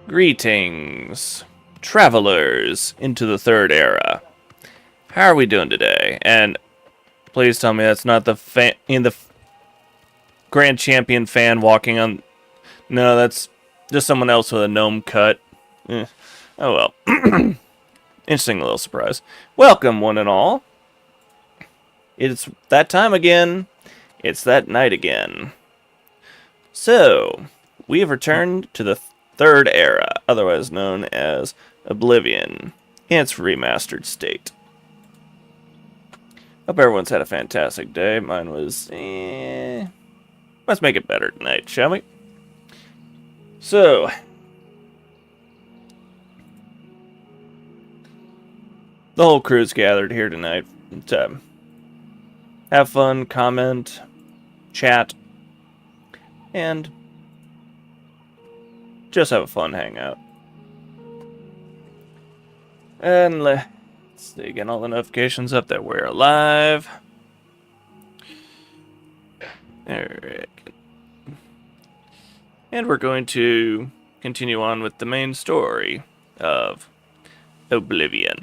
Greetings, travelers into the third era. How are we doing today? And please tell me that's not the Grand Champion fan walking on. No, that's just someone else with a gnome cut. Oh well. Interesting little surprise. Welcome, one and all. It's that time again. It's that night again. So, we have returned to the third era, otherwise known as Oblivion, in its remastered state. Hope everyone's had a fantastic day. Mine was, Let's make it better tonight, shall we? So, the whole crew's gathered here tonight to have fun, comment, chat, and just have a fun hangout. And let's see, get all the notifications up that we're alive. Alright. And we're going to continue on with the main story of Oblivion.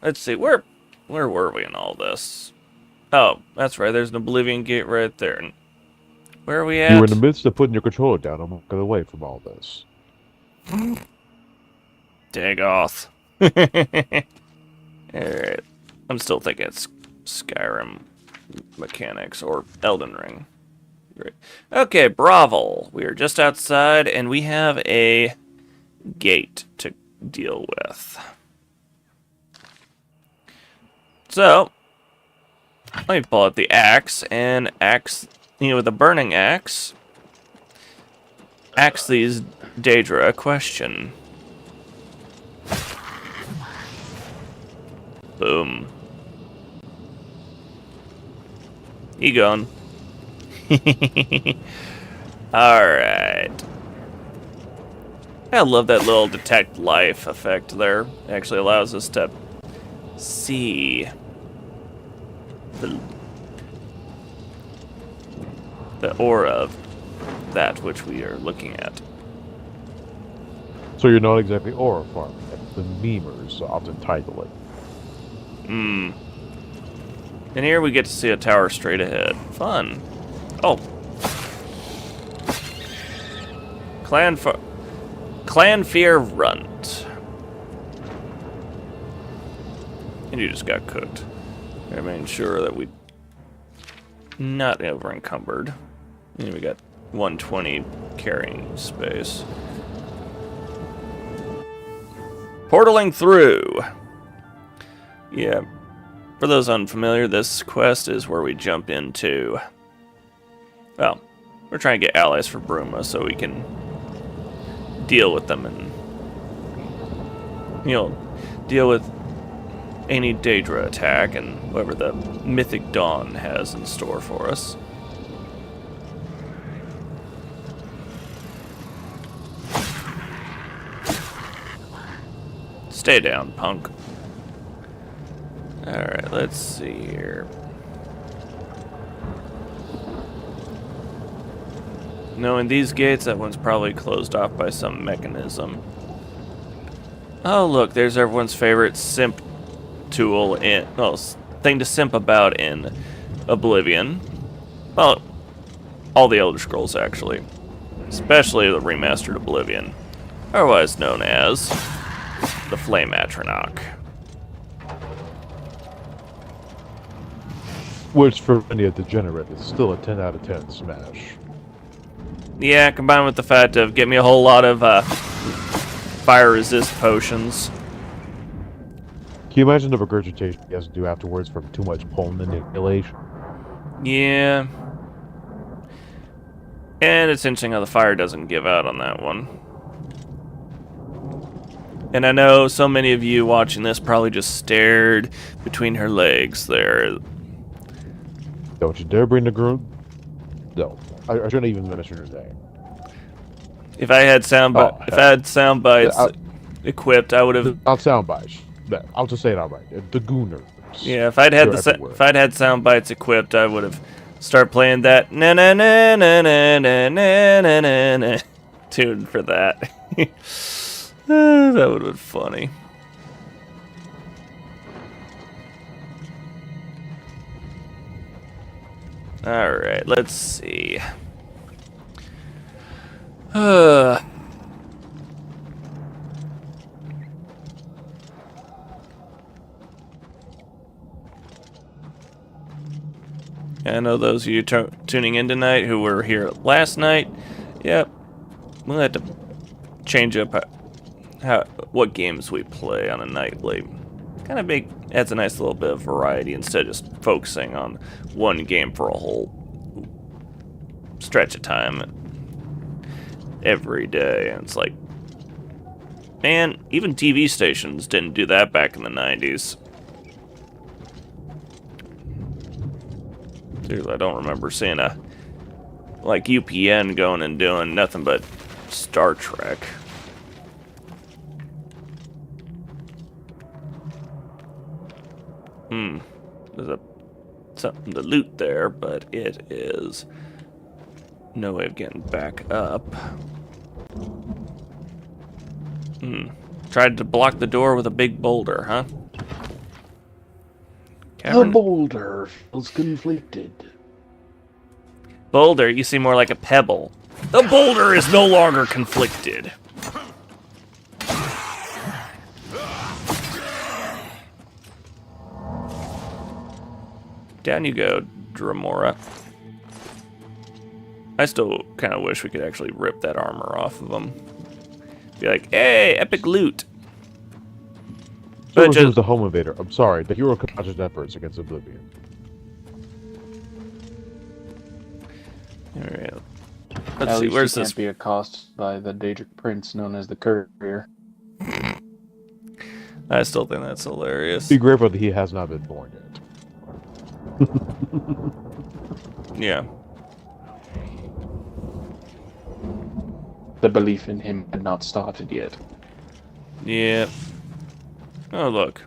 Let's see, where were we in all this? Oh, that's right, there's an Oblivion gate right there. Where are we at? You were in the midst of putting your controller down. I'm walking away from all this. Dagoth. Alright. I'm still thinking it's Skyrim mechanics or Elden Ring. Great. Okay, Bravo. We are just outside and we have a gate to deal with. So, let me pull out the axe and with a burning axe, ask these Daedra a question. Boom. You gone. Alright. I love that little detect life effect there. It actually allows us to see the aura of that which we are looking at. So you're not exactly aura farming, as the memers often title it. And here we get to see a tower straight ahead. Fun. Oh. Clan Fear Runt. And you just got cooked. I made sure that we not over encumbered. And we got 120 carrying space. Portaling through. Yeah. For those unfamiliar, this quest is where we jump into... Well, we're trying to get allies for Bruma so we can deal with them and... deal with any Daedra attack and whatever the Mythic Dawn has in store for us. Stay down, punk. Alright, let's see here. Knowing these gates, that one's probably closed off by some mechanism. Oh, look, there's everyone's favorite simp tool thing to simp about in Oblivion. Well, all the Elder Scrolls, actually. Especially the remastered Oblivion. Otherwise known as the Flame Atronach. Which, for any of degenerate, is still a 10 out of 10 smash. Yeah, combined with the fact of get me a whole lot of fire resist potions. Can you imagine the regurgitation he has to do afterwards from too much pollen manipulation? Yeah. And it's interesting how the fire doesn't give out on that one. And I know so many of you watching this probably just stared between her legs there. Don't you dare bring the groom. No, I shouldn't even mention her name. If I had sound bites equipped, I would have. Not sound bites. I'll just say it outright. The Gooners. Yeah, if I'd had sound bites equipped, I would have start playing that na na na na na na na na na. tuned for that. That would have been funny. Alright, let's see. I know those of you tuning in tonight who were here last night. Yep, we'll have to change up what games we play on a nightly. Kind of adds a nice little bit of variety instead of just focusing on one game for a whole stretch of time every day. And it's like, man, even TV stations didn't do that back in the 90s. Dude, I don't remember seeing like UPN going and doing nothing but Star Trek. There's something to loot there, but it is no way of getting back up. Tried to block the door with a big boulder, huh? The boulder feels conflicted. Boulder, you seem more like a pebble. The boulder is no longer conflicted. Down you go, Dramora. I still kind of wish we could actually rip that armor off of him. Be like, hey, epic loot. So But just the home invader. I'm sorry, the hero Kakaja's efforts against Oblivion. Alright. At Let's see, least where's he this? can't be accosted by the Daedric Prince known as the Courier. I still think that's hilarious. Be grateful that he has not been born yet. Yeah. The belief in him had not started yet. Yeah. Oh, look.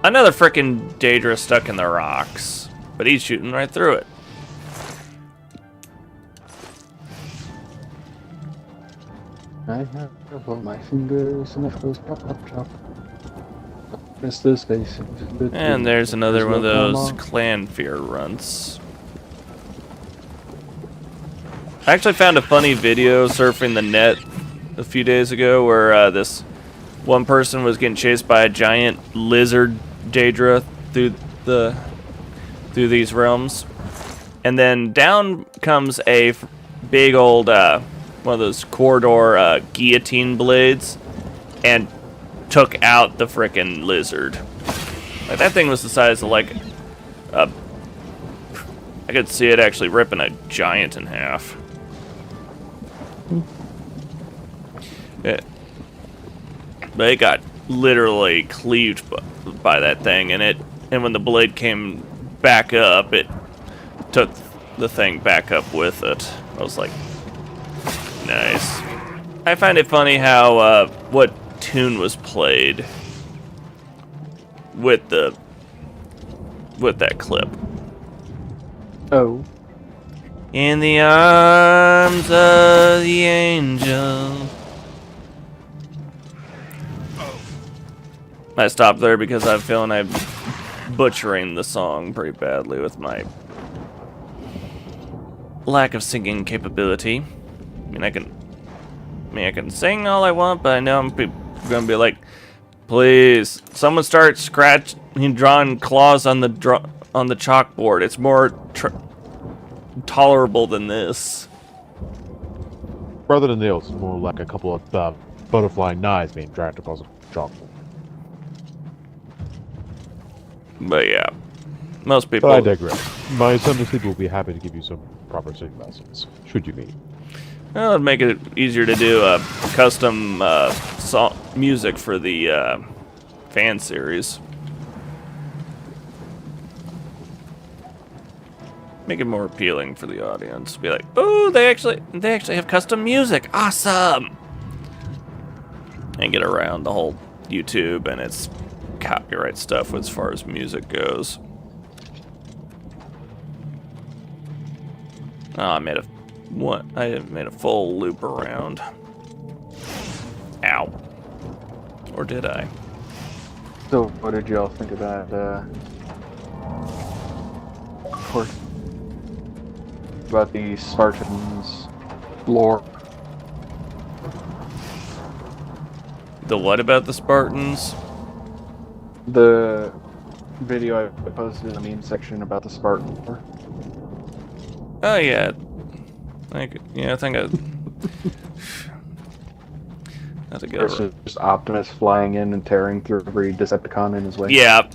Another frickin' Daedra stuck in the rocks. But he's shooting right through it. I have all my fingers and of course chop chop chop. Press the space. And there's another one of no those comma. clan fear runts. I actually found a funny video surfing the net a few days ago where this one person was getting chased by a giant lizard Daedra through these realms, and then down comes a big old one of those corridor guillotine blades and took out the frickin' lizard. Like, that thing was the size of like I could see it actually ripping a giant in half. Yeah. But it got literally cleaved by that thing, and when the blade came back up, it took the thing back up with it. I was like, nice. I find it funny how what tune was played with that clip. Oh. In the arms of the angel. I stopped there because I'm feeling I'm butchering the song pretty badly with my lack of singing capability. I can sing all I want, but I know I'm gonna be like, please, someone start drawing claws on the chalkboard. It's more tolerable than this. Rather than nails, it's more like a couple of butterfly knives being dragged across a chalkboard. But yeah, most people. But I digress. My son this will be happy to give you some proper singing lessons, should you need. Well, it'd make it easier to do a custom music for the fan series. Make it more appealing for the audience. Be like, oh, they actually have custom music. Awesome! And get around the whole YouTube and its copyright stuff as far as music goes. Oh, I made a What? I made a full loop around. Ow. Or did I? So, what did y'all think about, about the Spartans lore? The what about the Spartans? The video I posted in the meme section about the Spartan lore. Oh yeah. I think I have to go. It's just Optimus flying in and tearing through every Decepticon in his way. Yeah,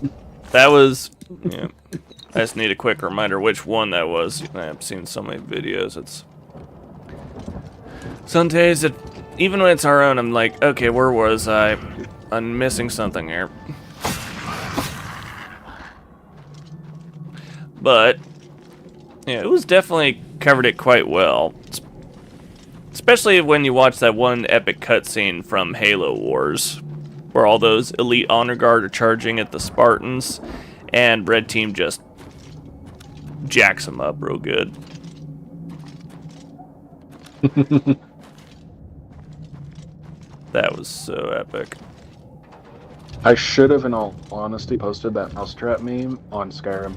that was. Yeah, I just need a quick reminder which one that was. I've seen so many videos. It's some days it, even when it's our own, I'm like, okay, where was I? I'm missing something here. But yeah, it was definitely covered it quite well. Especially when you watch that one epic cutscene from Halo Wars, where all those elite honor guard are charging at the Spartans, and Red Team just jacks them up real good. That was so epic. I should have, in all honesty, posted that mousetrap meme on Skyrim.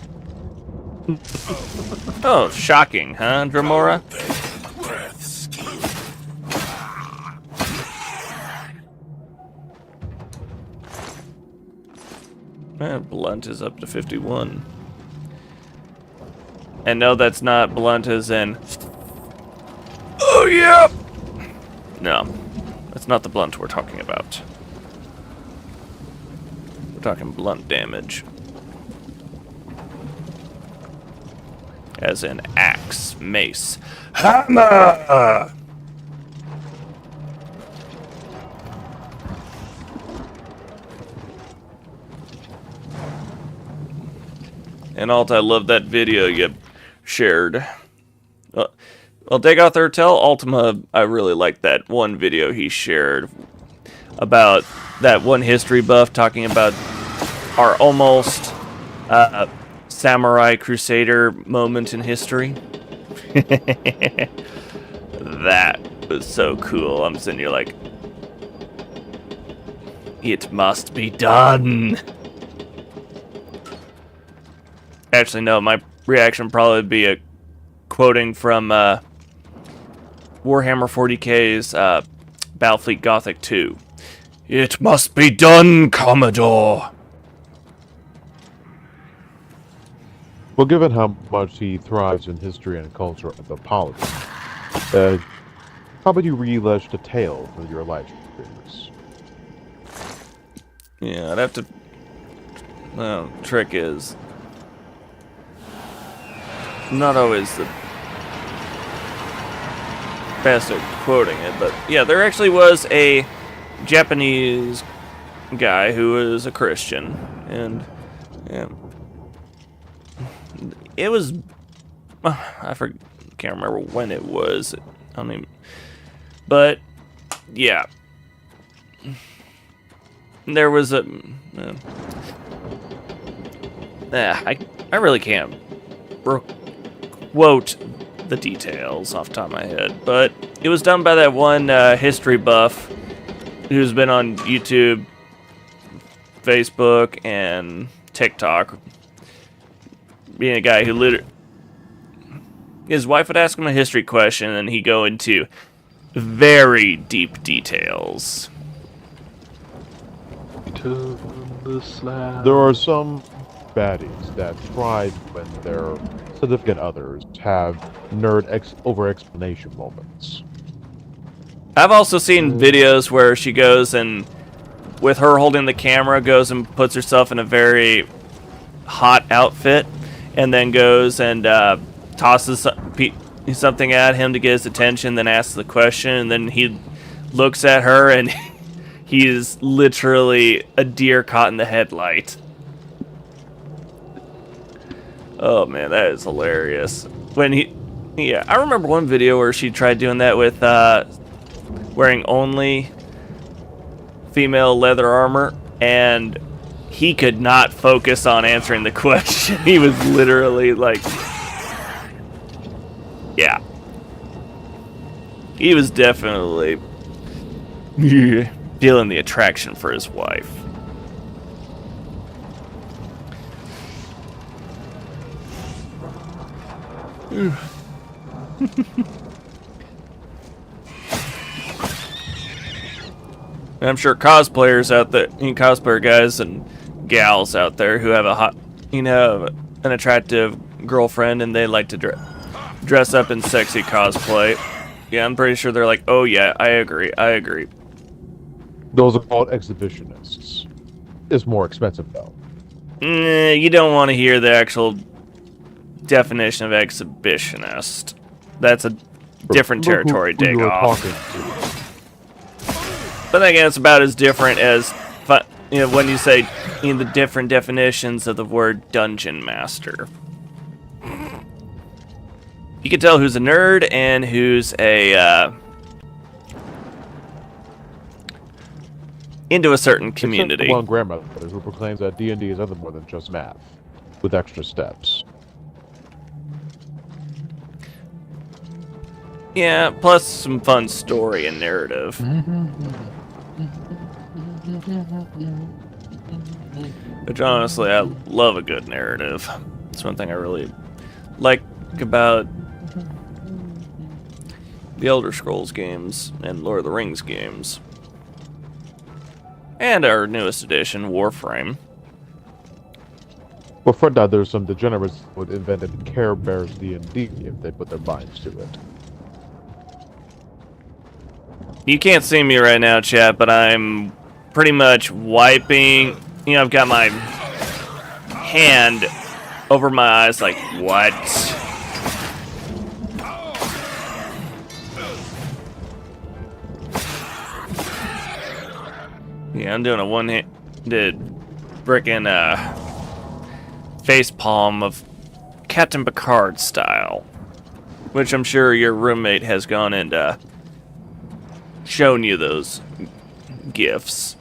Oh, shocking, huh, Dramora? Blunt is up to 51. And no, that's not blunt as in... Oh, yeah! No, that's not the blunt we're talking about. We're talking blunt damage. As in axe, mace, hammer! And Alt, I love that video you shared. Well, Dagoth Urtel, Ultima, I really liked that one video he shared about that one history buff talking about our almost samurai crusader moment in history. That was so cool. I'm sitting here like, it must be done. Actually, no, my reaction would probably be a quoting from Warhammer 40k's Battlefleet Gothic 2. It must be done, Commodore. Well, given how much he thrives in history and culture of the politics, how about you relish the tale for your life experience? Yeah, I'd have to... Well, trick is... not always the best at quoting it, but yeah, there actually was a Japanese guy who was a Christian, and yeah, it was, can't remember when it was. I don't even, but yeah, there was a. I really can't quote the details off the top of my head, but it was done by that one history buff who's been on YouTube, Facebook, and TikTok. Being a guy who literally... His wife would ask him a history question, and he'd go into very deep details. There are some baddies that thrive when their significant others have over-explanation moments. I've also seen videos where she goes and, with her holding the camera, goes and puts herself in a very hot outfit, and then goes and tosses something at him to get his attention, then asks the question, and then he looks at her, and he is literally a deer caught in the headlight. Oh man, that is hilarious. When yeah, I remember one video where she tried doing that with wearing only female leather armor, and he could not focus on answering the question. He was literally like, yeah. He was definitely feeling the attraction for his wife. And I'm sure cosplayers out there, cosplayer guys and gals out there who have a hot, an attractive girlfriend and they like to dress up in sexy cosplay. Yeah, I'm pretty sure they're like, oh yeah, I agree. Those are called exhibitionists. It's more expensive though. You don't want to hear the actual definition of exhibitionist. That's a different territory, who you were Dagoth. talking to. But I guess it's about as different as when you say the different definitions of the word dungeon master. You can tell who's a nerd and who's a into a certain community. Except one grandmother who proclaims that D&D is other more than just math, with extra steps. Yeah, plus some fun story and narrative. Which honestly, I love a good narrative. It's one thing I really like about the Elder Scrolls games and Lord of the Rings games. And our newest edition, Warframe. Well, for that, there's some degenerates who invented Care Bears D&D if they put their minds to it. You can't see me right now, chat, but I'm pretty much wiping. I've got my hand over my eyes like, what? Yeah, I'm doing a one-handed frickin' face palm of Captain Picard style, which I'm sure your roommate has gone and shown you those gifs.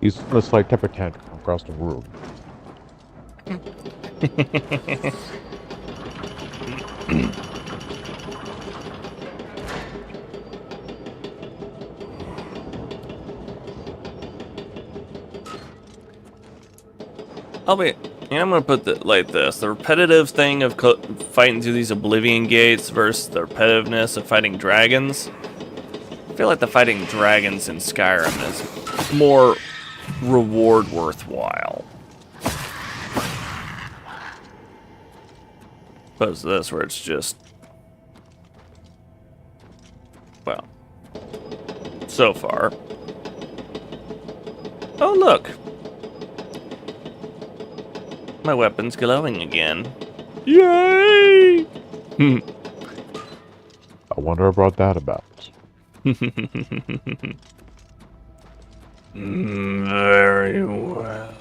He's on a slight temper tantrum across the room. I'm gonna put it like this: the repetitive thing of fighting through these Oblivion gates versus the repetitiveness of fighting dragons. I feel like the fighting dragons in Skyrim is more reward worthwhile. Opposed to this, where it's just, well, so far. Oh look, my weapon's glowing again. Yay! I wonder about that about. Very well.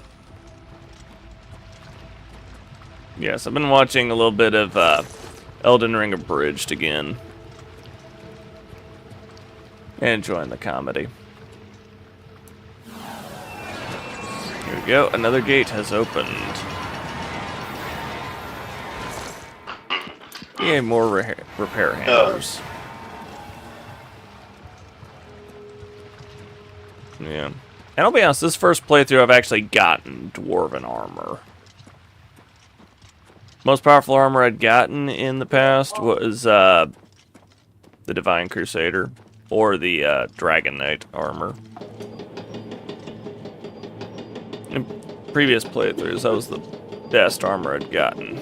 Yes, I've been watching a little bit of Elden Ring Abridged again. And enjoying the comedy. Here we go, another gate has opened. Yay, more repair handlers. Yeah. And I'll be honest, this first playthrough I've actually gotten Dwarven armor. Most powerful armor I'd gotten in the past was the Divine Crusader or the Dragon Knight armor. In previous playthroughs, that was the best armor I'd gotten.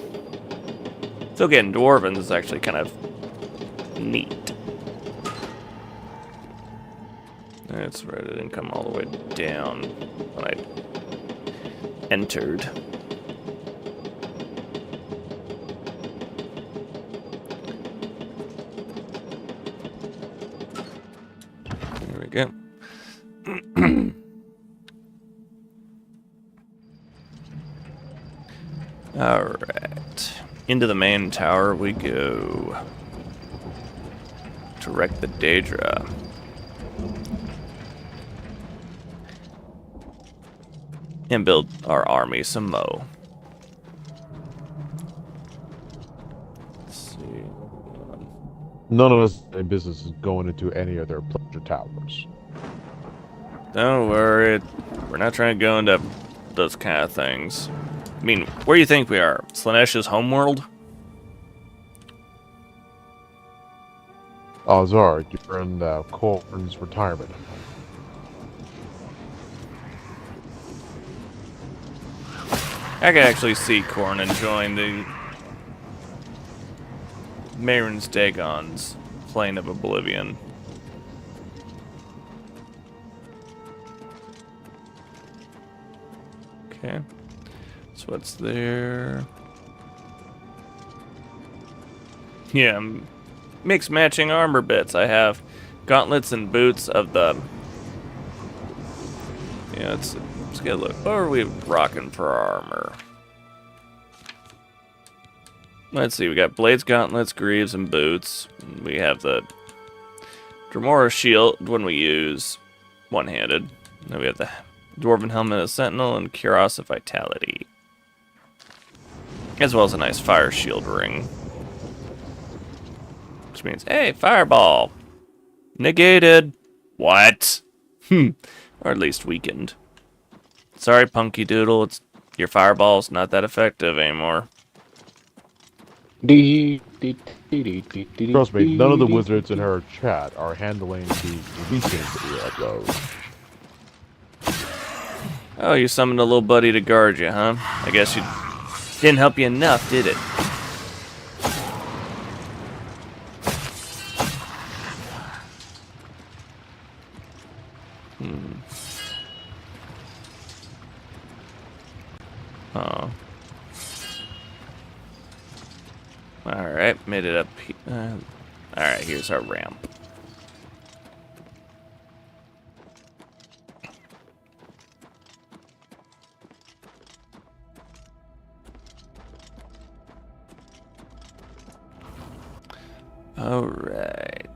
So getting Dwarven is actually kind of neat. That's right, it didn't come all the way down when I entered. There we go. Alright. Into the main tower we go. To wreck the Daedra. And build our army some mo. Let's see. None of us in business is going into any of their pleasure towers. Don't worry. We're not trying to go into those kind of things. I mean, where do you think we are? Slaaneish's homeworld? Azar, you're in Corn's retirement. I could actually see Korn enjoying the Marin's Dagon's plane of Oblivion. Okay. So what's there? Yeah, mixed matching armor bits. I have gauntlets and boots of the... Yeah, let's get a look. What are we rocking for armor? Let's see, we got blades, gauntlets, greaves, and boots. We have the Dremora shield when we use one-handed. Then we have the Dwarven helmet of Sentinel and Cuirass of Vitality. As well as a nice fire shield ring. Which means, hey, fireball! Negated! What? Or at least weakened. Sorry, Punky Doodle, your fireball's not that effective anymore. Trust me, none of the wizards in her chat are handling the weakened of those. Oh, you summoned a little buddy to guard you, huh? I guess you didn't help you enough, did it? Oh. Alright, made it up. Alright, here's our ramp. Alright.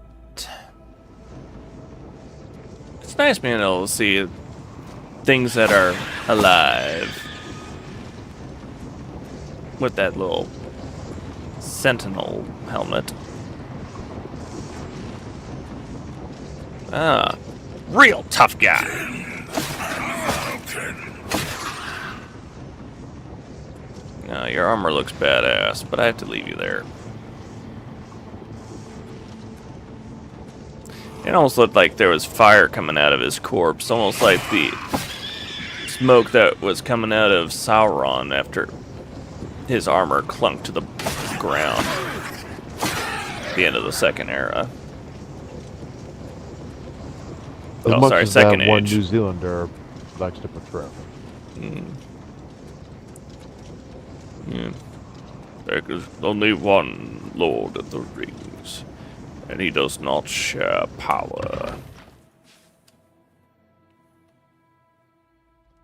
It's nice being able to see things that are alive. With that little sentinel helmet. Ah, real tough guy. Now, your armor looks badass, but I have to leave you there. It almost looked like there was fire coming out of his corpse, almost like the smoke that was coming out of Sauron after his armor clunked to the ground at the end of the Second Era. As Oh, much sorry, as Second that one Age. New Zealander likes to portray. Yeah. There is only one Lord of the Rings, and he does not share power.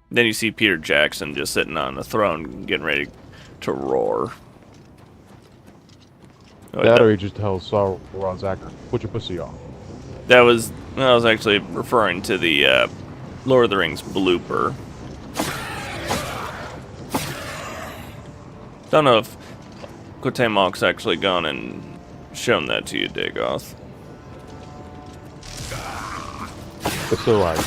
Then you see Peter Jackson just sitting on the throne, getting ready to roar. Oh, That or he just tells Sauron's actor, put your pussy on. I was actually referring to the Lord of the Rings blooper. Don't know if Quatemoc's actually gone and shown that to you, Dagoth. It's so right.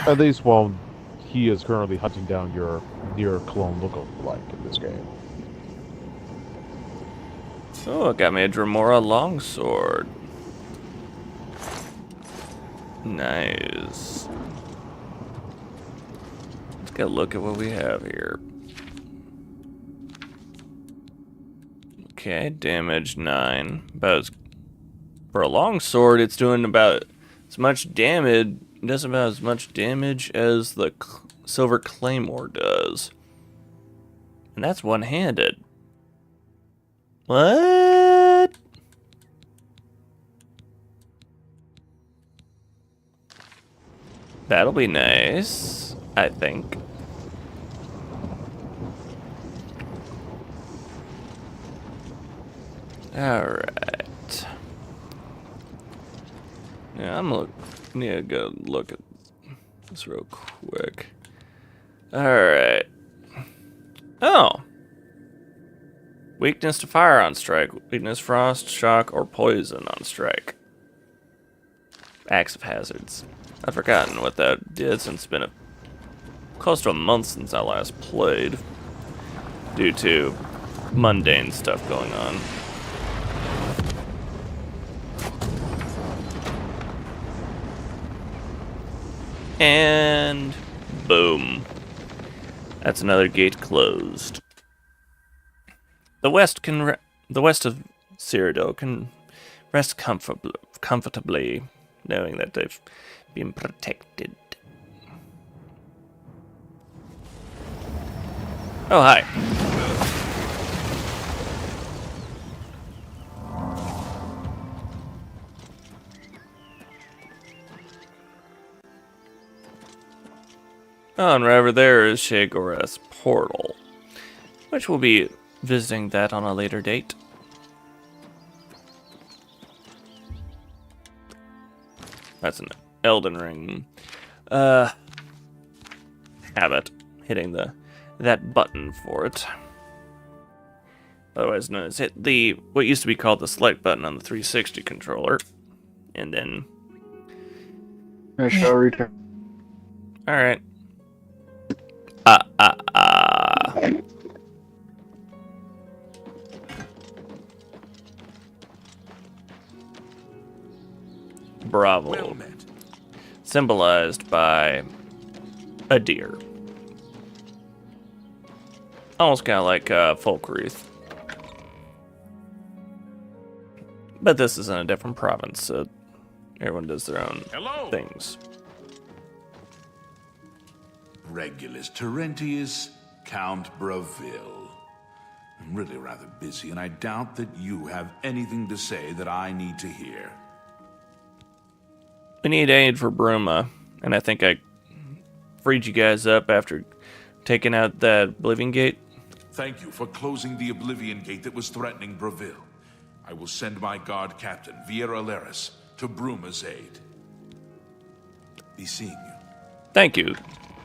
At least while he is currently hunting down your near clone look-alike in this game. Oh, it got me a Dremora longsword. Nice. Let's get a look at what we have here. Okay, damage 9. For a longsword, it's doing about as much damage. It does about as much damage as the Silver Claymore does. And that's one-handed. What? That'll be nice, I think. Alright. Yeah, I'm need to go look at this real quick. Alright. Oh. Weakness to fire on strike. Weakness, frost, shock, or poison on strike. Acts of hazards. I've forgotten what that did since it's been close to a month since I last played. Due to mundane stuff going on. And boom. That's another gate closed. The west of Cyrodiil can rest comfortably, knowing that they've been protected. Oh, hi. Oh, and right over there is Sheogorath's portal, which we'll be visiting that on a later date. That's an Elden Ring habit, hitting that button for it. Otherwise known as hit what used to be called the select button on the 360 controller, and then. I shall return. All right. Bravo. Well met. Symbolized by a deer. Almost kind of like folk wreath. But this is in a different province, so everyone does their own things. Regulus Terentius, Count Bravil. I'm really rather busy, and I doubt that you have anything to say that I need to hear. We need aid for Bruma, and I think I freed you guys up after taking out that Oblivion Gate. Thank you for closing the Oblivion Gate that was threatening Bravil. I will send my guard captain, Viera Laris, to Bruma's aid. Be seeing you. Thank you,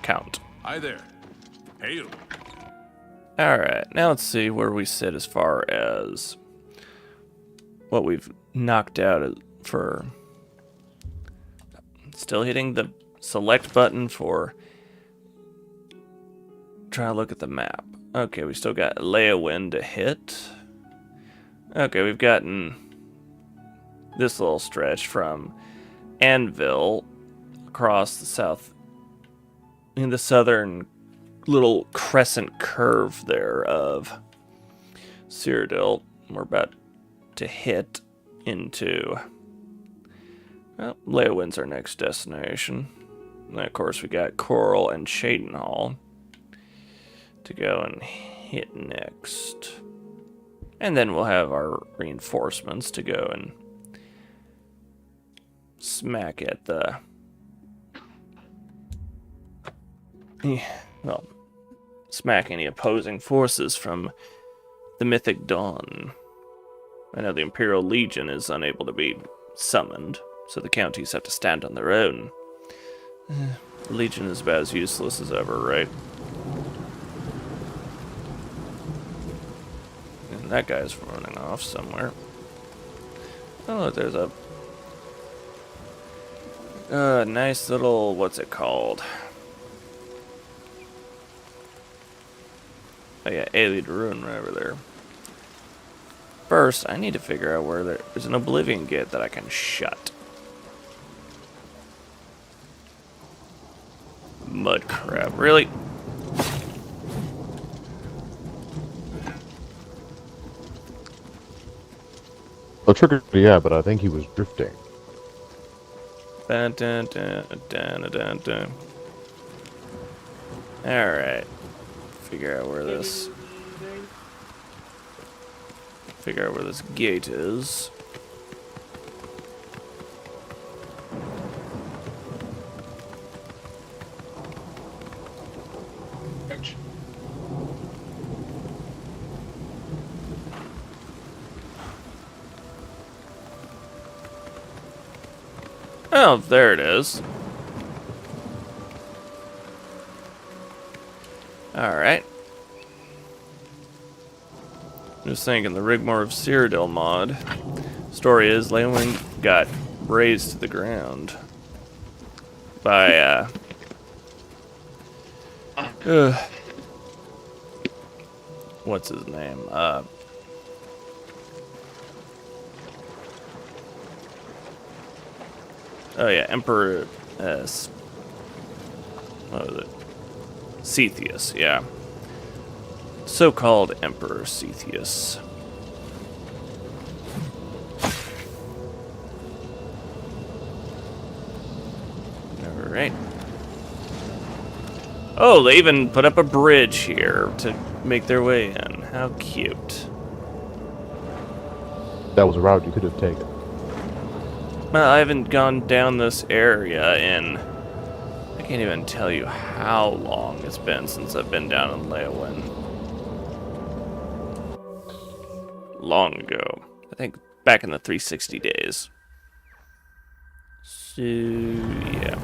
Count. Hi there. Hail. Alright, now let's see where we sit as far as what we've knocked out for. Still hitting the select button for. Try to look at the map. Okay, we still got Leyawind to hit. Okay, we've gotten this little stretch from Anvil across the south, in the southern little crescent curve there of Cyrodiil. We're about to hit into. Well, Leowind's our next destination. And then, of course, we got Coral and Shadenhall to go and hit next. And then we'll have our reinforcements to go and smack at the. Well, smack any opposing forces from the Mythic Dawn. I know the Imperial Legion is unable to be summoned, so the counties have to stand on their own. The Legion is about as useless as ever, right? And that guy's running off somewhere. Oh, there's a nice little, what's it called? Oh yeah, Alien Ruin right over there. First, I need to figure out where there's an Oblivion Gate that I can shut. Mud crab, really? Well, trigger, yeah, but I think he was drifting. Dun, dun, dun, dun, dun, dun. Alright. Figure out where this gate is. Oh, there it is. Alright. Just thinking, the Rigmore of Cyrodiil mod. Story is, Leywin got razed to the ground by, what's his name? Oh yeah, Emperor, what was it? Cetheus, yeah. So-called Emperor Cetheus. Alright. Oh, they even put up a bridge here to make their way in. How cute. That was a route you could have taken. Well, I haven't gone down this area in... I can't even tell you how long it's been since I've been down in Leywin. Long ago. I think back in the 360 days. So, yeah.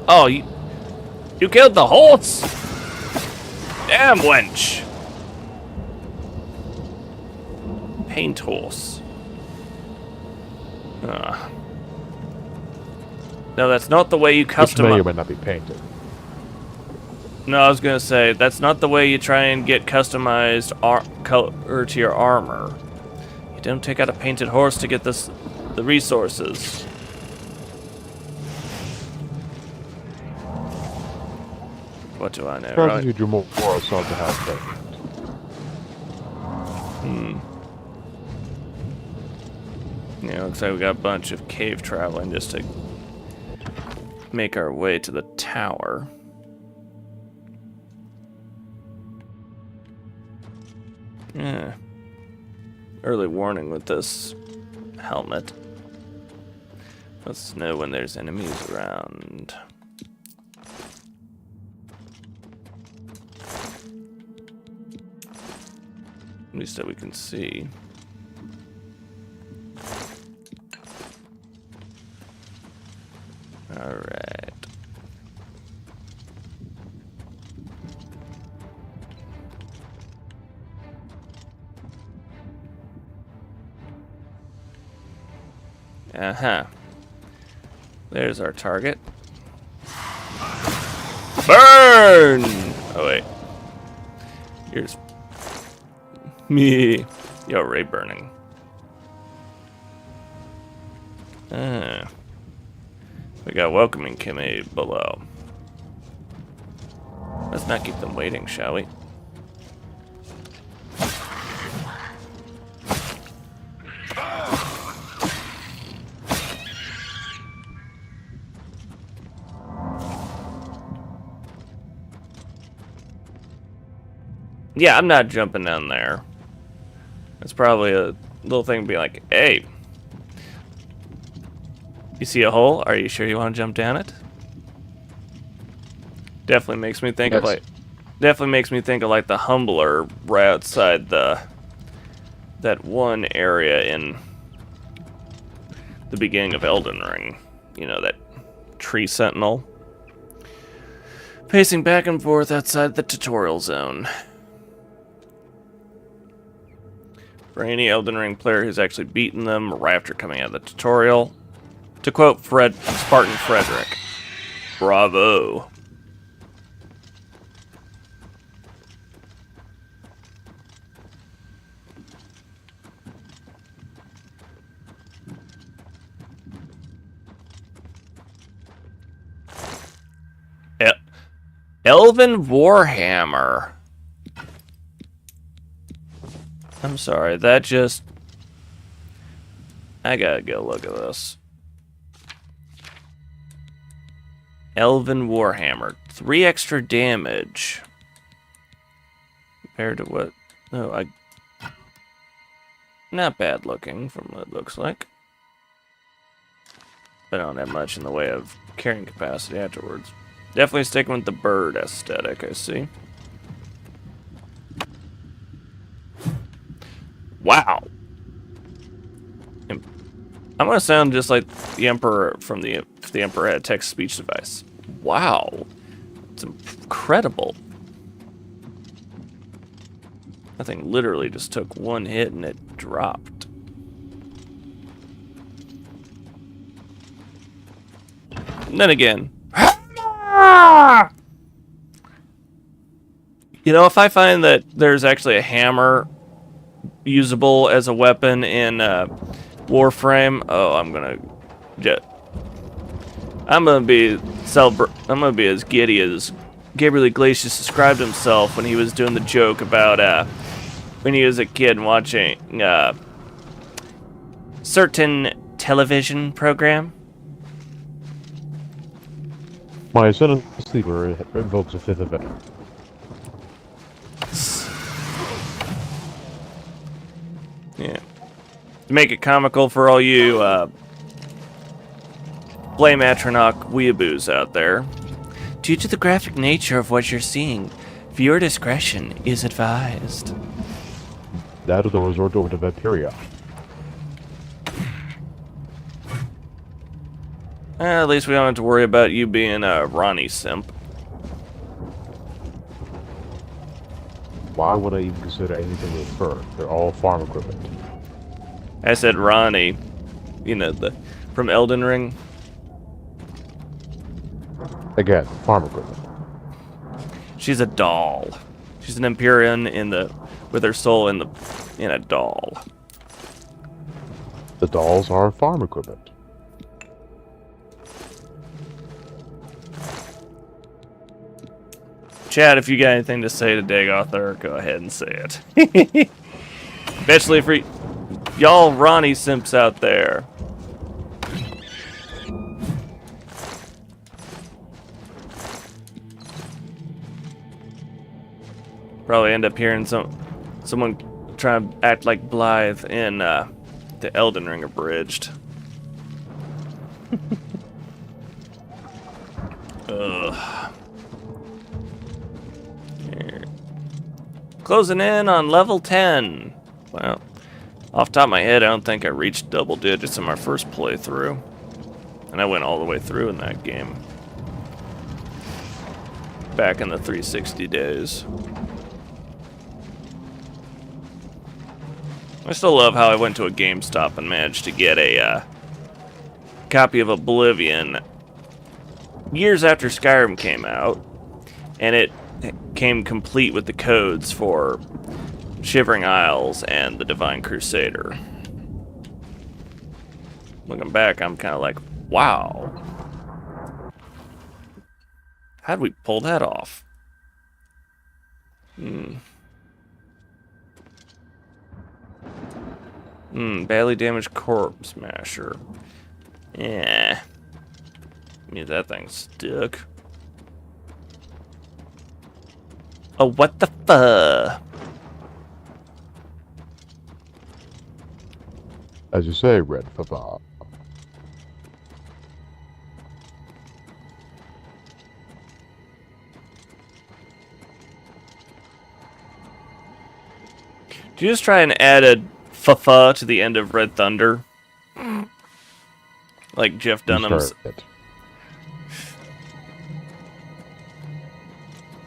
Oh, you killed the horse? Damn wench! Paint horse. No, that's not the way you Which customize. may or may not be painted. No, I was gonna say that's not the way you try and get customized color to your armor. You don't take out a painted horse to get the resources. What do I know, Probably right? you drew more assault to have paint. Yeah, looks like we got a bunch of cave traveling just to make our way to the tower. Yeah. Early warning with this helmet. Let's know when there's enemies around. At least that we can see. Alright. Uh-huh. There's our target. Burn! Oh, wait. Here's... me. Yo, Ray burning. We got welcoming Kimmy below. Let's not keep them waiting, shall we? Yeah, I'm not jumping down there. It's probably a little thing to be like, hey, you see a hole? Are you sure you want to jump down it? Definitely makes me think of like, the Humbler right outside that one area in the beginning of Elden Ring. You know, that tree sentinel pacing back and forth outside the tutorial zone. For any Elden Ring player who's actually beaten them right after coming out of the tutorial, to quote Spartan Frederick, bravo. Elven Warhammer. I'm sorry, that just... I gotta go look at this. Elven Warhammer. 3 extra damage. Compared to what... Oh, not bad looking from what it looks like. But I don't have much in the way of carrying capacity afterwards. Definitely sticking with the bird aesthetic, I see. Wow. I'm gonna sound just like the Emperor from if the Emperor had a text-speech device. Wow. It's incredible. That thing literally just took one hit and it dropped. And then again. You know, if I find that there's actually a hammer usable as a weapon in Warframe, oh, I'm gonna be as giddy as Gabriel Iglesias described himself when he was doing the joke about when he was a kid watching certain television program. My sudden sleeper invokes a fifth event. Yeah. To make it comical for all you Blame Atronach weeaboos out there. Due to the graphic nature of what you're seeing, viewer discretion is advised. That or the resort over to Vampiria. At least we don't have to worry about you being a Ronnie simp. Why would I even consider anything with fur? They're all farm equipment. I said Ronnie, you know, from Elden Ring. Again, farm equipment. She's a doll. She's an Empyrean with her soul in a doll. The dolls are farm equipment. Chad, if you got anything to say to Dagoth, go ahead and say it. Especially for y'all Ronnie simps out there. Probably end up hearing someone trying to act like Blythe in the Elden Ring Abridged. Ugh. Here. Closing in on level 10. Well, off the top of my head, I don't think I reached double digits in my first playthrough. And I went all the way through in that game. Back in the 360 days. I still love how I went to a GameStop and managed to get a copy of Oblivion years after Skyrim came out, and it came complete with the codes for Shivering Isles and the Divine Crusader. Looking back, I'm kind of like, wow. How'd we pull that off? Badly damaged corpse smasher. Yeah. Means that thing's stuck. Oh, what the fuck? As you say, Red Papa. Did you just try and add a fa to the end of Red Thunder? Like Jeff Dunham's.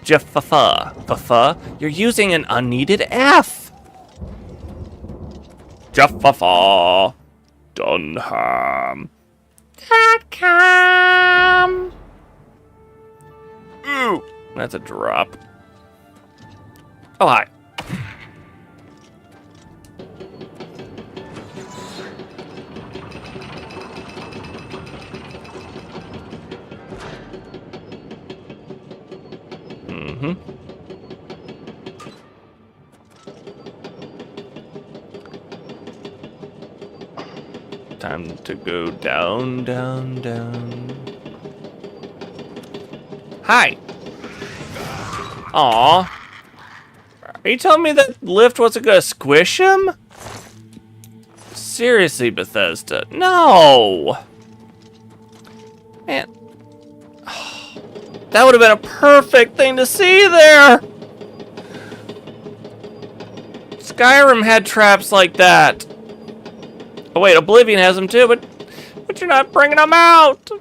Jeff fa. You're using an unneeded F. Jeff fa. Dunham.com. Ooh, that's a drop. Oh, hi. Time to go down. Hi. Aw. Are you telling me that lift wasn't gonna squish him? Seriously, Bethesda. No! Man. That would have been a perfect thing to see there! Skyrim had traps like that. Oh wait, Oblivion has them too, but you're not bringing them out.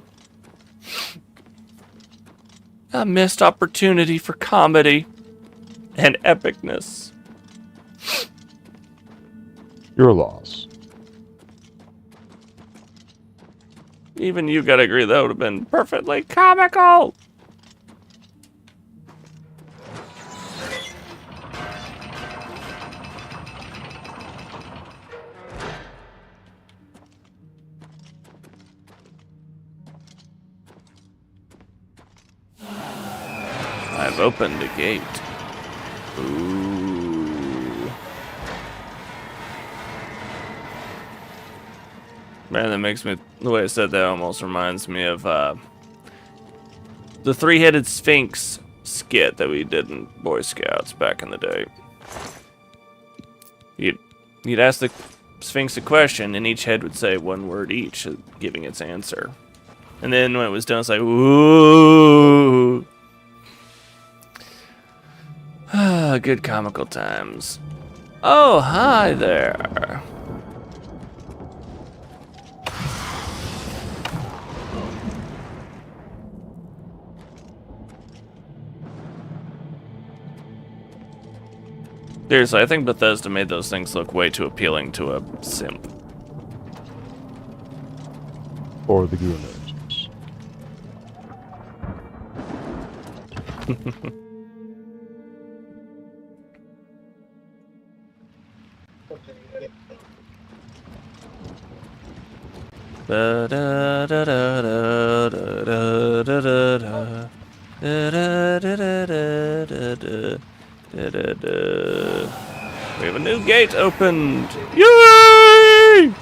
A missed opportunity for comedy and epicness. Your loss. Even you gotta agree that would have been perfectly comical. I've opened the gate. Ooh. Man, that makes me, the way I said that almost reminds me of the three-headed Sphinx skit that we did in Boy Scouts back in the day. You'd ask the Sphinx a question, and each head would say one word each, giving its answer. And then when it was done, it's like, ooh. Ah, good comical times. Oh, hi there. Seriously, I think Bethesda made those things look way too appealing to a simp. Or the gooners. We have a new gate opened! Yay!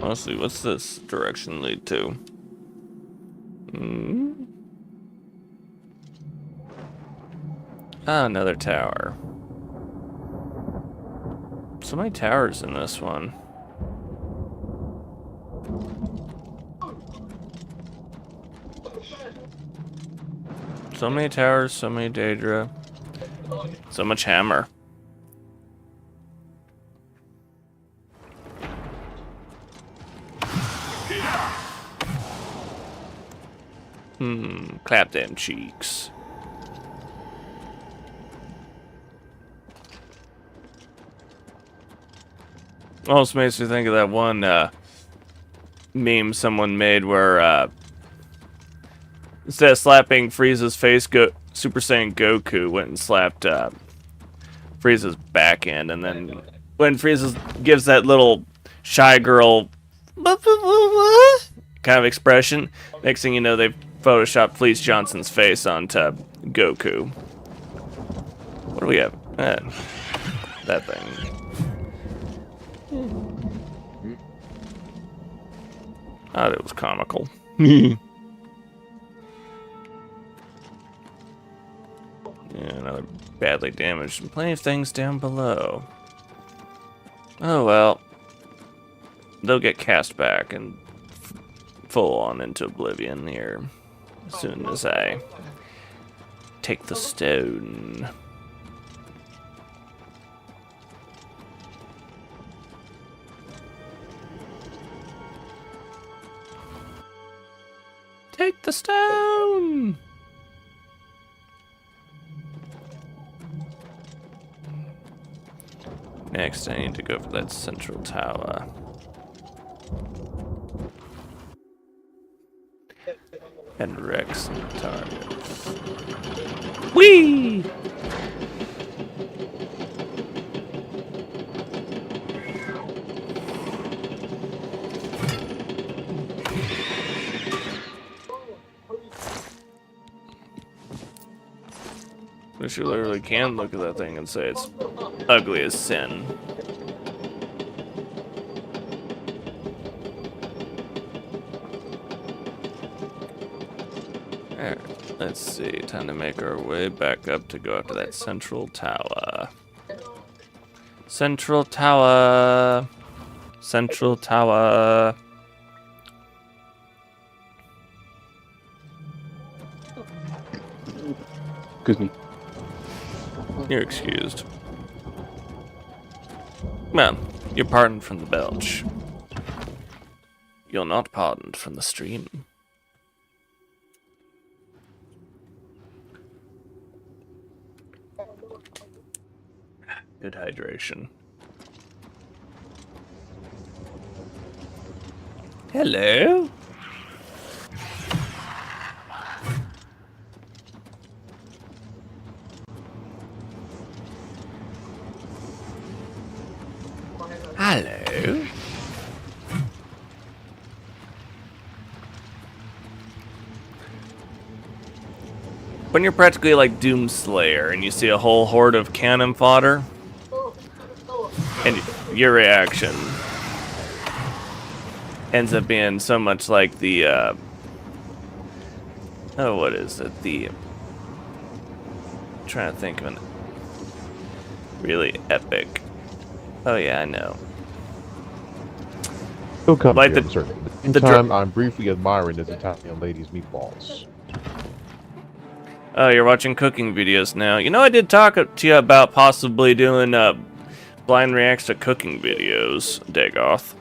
Honestly, what's this direction lead to? Ah, another tower. So many towers in this one. So many towers, so many Daedra. So much hammer. Clap them cheeks. Almost makes me think of that one meme someone made where instead of slapping Frieza's face, Super Saiyan Goku went and slapped Frieza's back end, and then when Frieza gives that little shy girl kind of expression, next thing you know, they've photoshopped Fleece Johnson's face onto Goku. What do we have? That thing. Oh, it was comical. Yeah, another badly damaged and plenty of things down below. Oh well. They'll get cast back and full on into oblivion here as soon as I take the stone. Take the stone! Next, I need to go for that central tower. And wreck some targets. Whee! But you literally can look at that thing and say it's ugly as sin. Alright, let's see. Time to make our way back up to go after that central tower. Central tower. Central tower. Excuse me. You're excused. Well, you're pardoned from the belch. You're not pardoned from the stream. Good hydration. Hello? Hello? When you're practically like Doomslayer and you see a whole horde of cannon fodder, and your reaction ends up being so much like the, oh, what is it? I'm trying to think of an really epic. Oh yeah, I know. He'll come Like here the- in a certain. In the time, I'm briefly admiring this Italian lady's meatballs. Oh, you're watching cooking videos now. You know, I did talk to you about possibly doing blind reacts to cooking videos, Dagoth.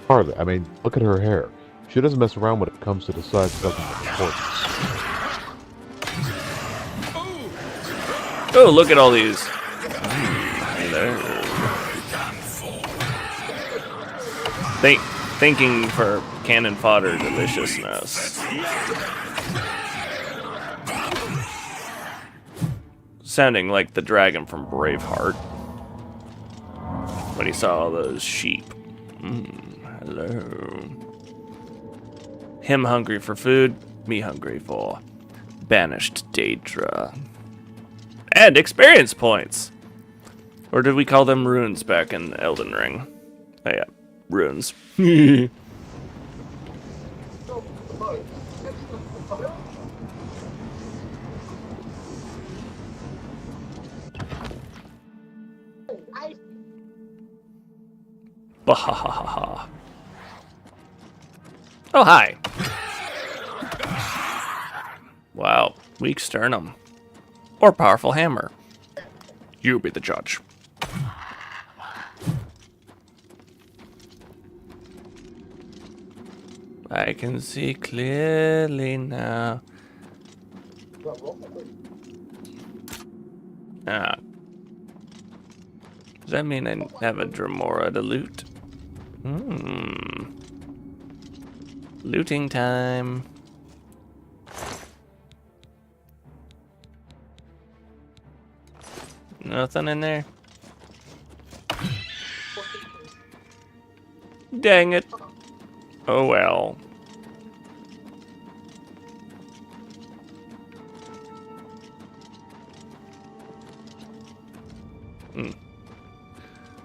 Hardly. I mean, look at her hair. She doesn't mess around when it comes to the size of something of importance. Oh, look at all these. Hello. Thinking for cannon fodder deliciousness. Sounding like the dragon from Braveheart when he saw all those sheep. Hello. Him hungry for food, me hungry for banished Daedra. And experience points! Or did we call them runes back in Elden Ring? Oh yeah, runes. Bahahaha. Oh, hi. Wow, weak sternum. Or powerful hammer. You be the judge. I can see clearly now. Ah. Does that mean I have a Dremora to loot? Looting time. Nothing in there? Dang it. Oh well.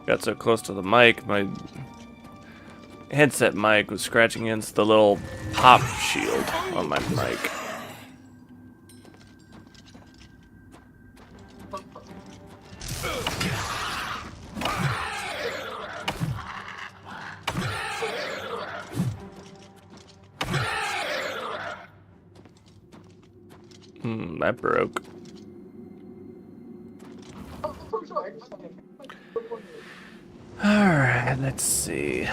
Got so close to the mic, my headset mic was scratching against the little pop shield on my mic. That broke. Alright, let's see.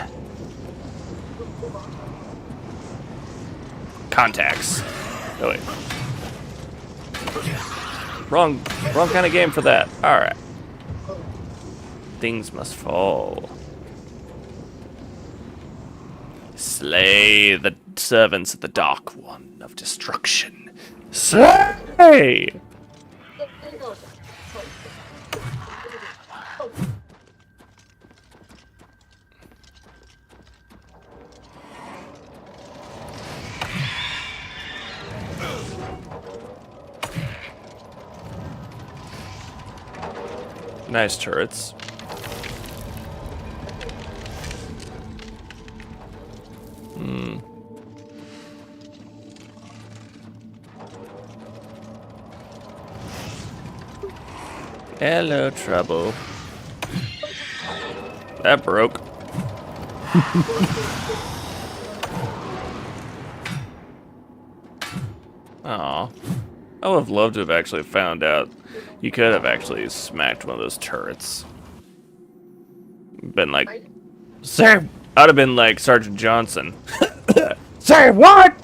Contacts. Oh wait. Wrong kind of game for that. Alright. Things must fall. Slay the servants of the Dark One of Destruction. Slay! Nice turrets. Hello, trouble. That broke. Aw. I would have loved to have actually found out. You could have actually smacked one of those turrets. Been like, sir! I'd have been like Sergeant Johnson. Say what?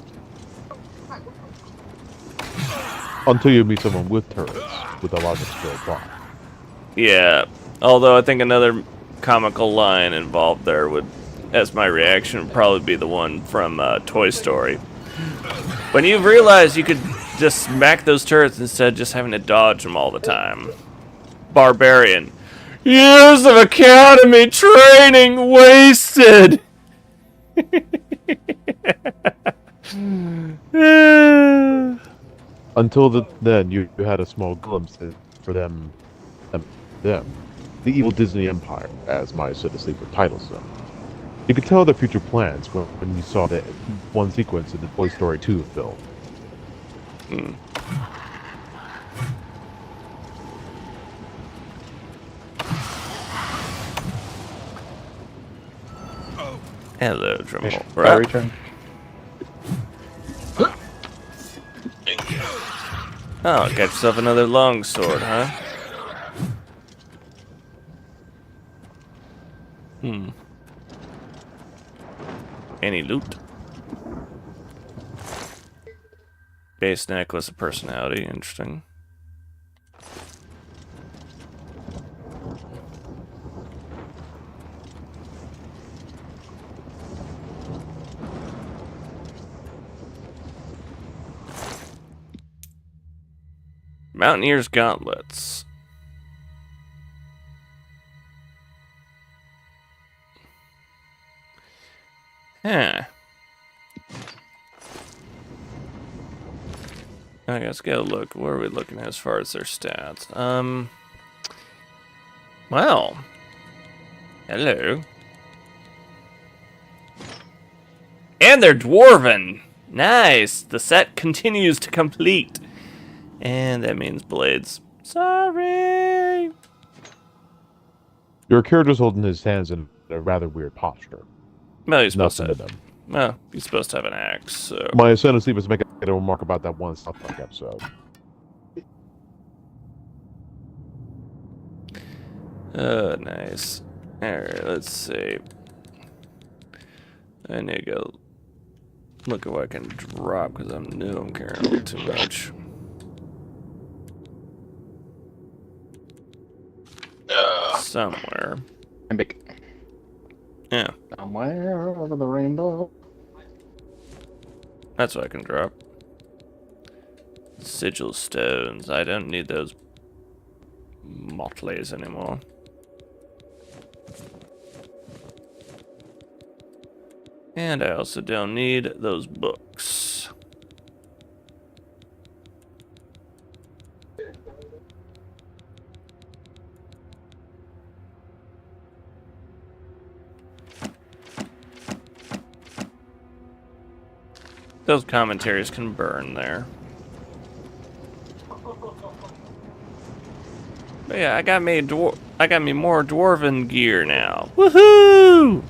Until you meet someone with turrets, with a logic still apply. Yeah. Although I think another comical line involved there would, as my reaction, would probably be the one from Toy Story. When you realize you could just smack those turrets instead of just having to dodge them all the time. Barbarian. Years of academy training wasted! Until then, you had a small glimpse for them, the evil Disney Empire, as my so to sleep with titles them. You could tell their future plans when you saw that one sequence in the Toy Story 2 film. Hello, Dremel. I return. Oh, got yourself another long sword, huh? Any loot? Base necklace of personality, interesting. Mountaineer's gauntlets. Huh. I guess go look. Where are we looking at as far as their stats? Well. Hello. And they're dwarven. Nice. The set continues to complete. And that means blades. Sorry. Your character's holding his hands in a rather weird posture. Well, you're supposed Nothing to. to them. Well, you're supposed to have an axe. So. My son of sleep was making a remark about that one South Park episode. Oh, nice. Alright, let's see. I need to go look at what I can drop because I'm new. I'm carrying a little too much. Somewhere. I'm big. Yeah, Somewhere over the rainbow. that's what I can drop. Sigil stones. I don't need those motleys anymore. And I also don't need those books. Those commentaries can burn there. But yeah, I got me more dwarven gear now. Woohoo!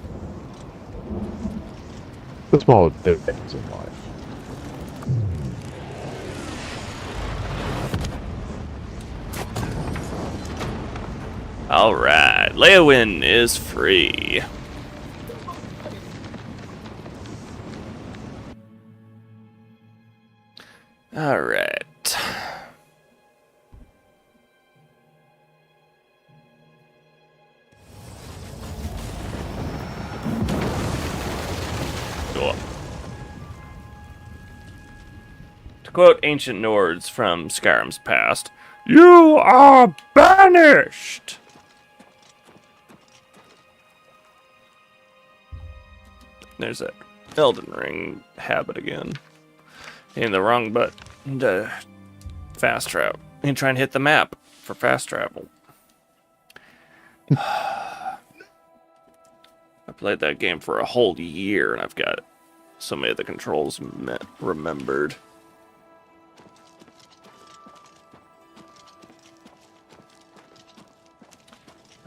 The small things in life. Alright, Leowin is free. Alright. Cool. To quote ancient Nords from Skyrim's past, "You are banished!" There's that Elden Ring habit again. Hitting the wrong button to fast travel. And try and hit the map for fast travel. I played that game for a whole year and I've got so many of the controls remembered.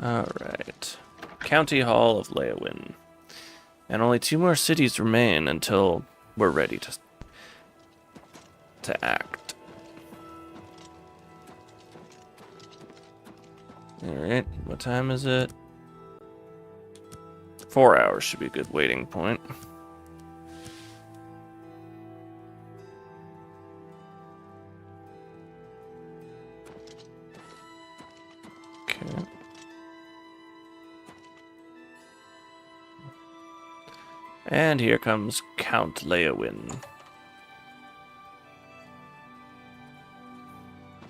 Alright. County Hall of Leowin. And only 2 more cities remain until we're ready to act. Alright, what time is it? 4 hours should be a good waiting point. Okay. And here comes Count Leowin.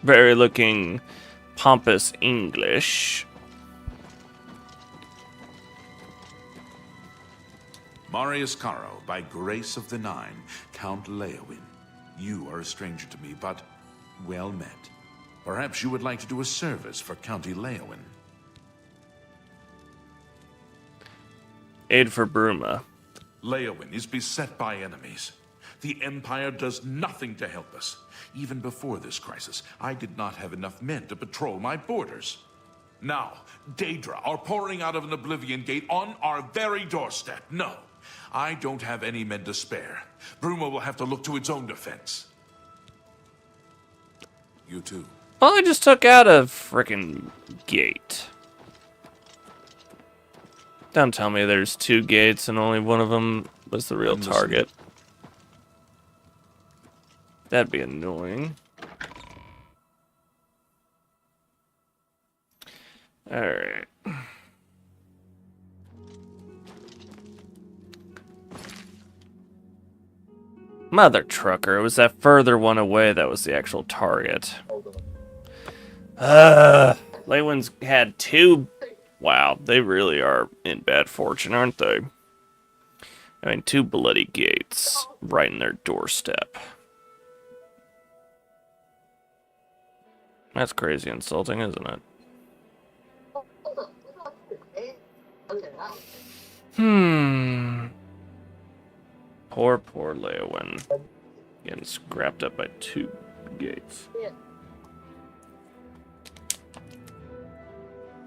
Very looking pompous English. Marius Caro, by grace of the Nine, Count Leowin. You are a stranger to me, but well met. Perhaps you would like to do a service for County Leowin. Aid for Bruma. Leowin is beset by enemies. The Empire does nothing to help us. Even before this crisis, I did not have enough men to patrol my borders. Now, Daedra are pouring out of an Oblivion Gate on our very doorstep. No, I don't have any men to spare. Bruma will have to look to its own defense. You too. Well, I just took out a frickin' gate. Don't tell me there's 2 gates and only one of them was the real target. That'd be annoying. Alright. Mother trucker, it was that further one away that was the actual target. Leywin's had 2. Wow, they really are in bad fortune, aren't they? I mean, 2 bloody gates right in their doorstep. That's crazy insulting, isn't it? Poor Leowin. Getting scrapped up by 2 gates.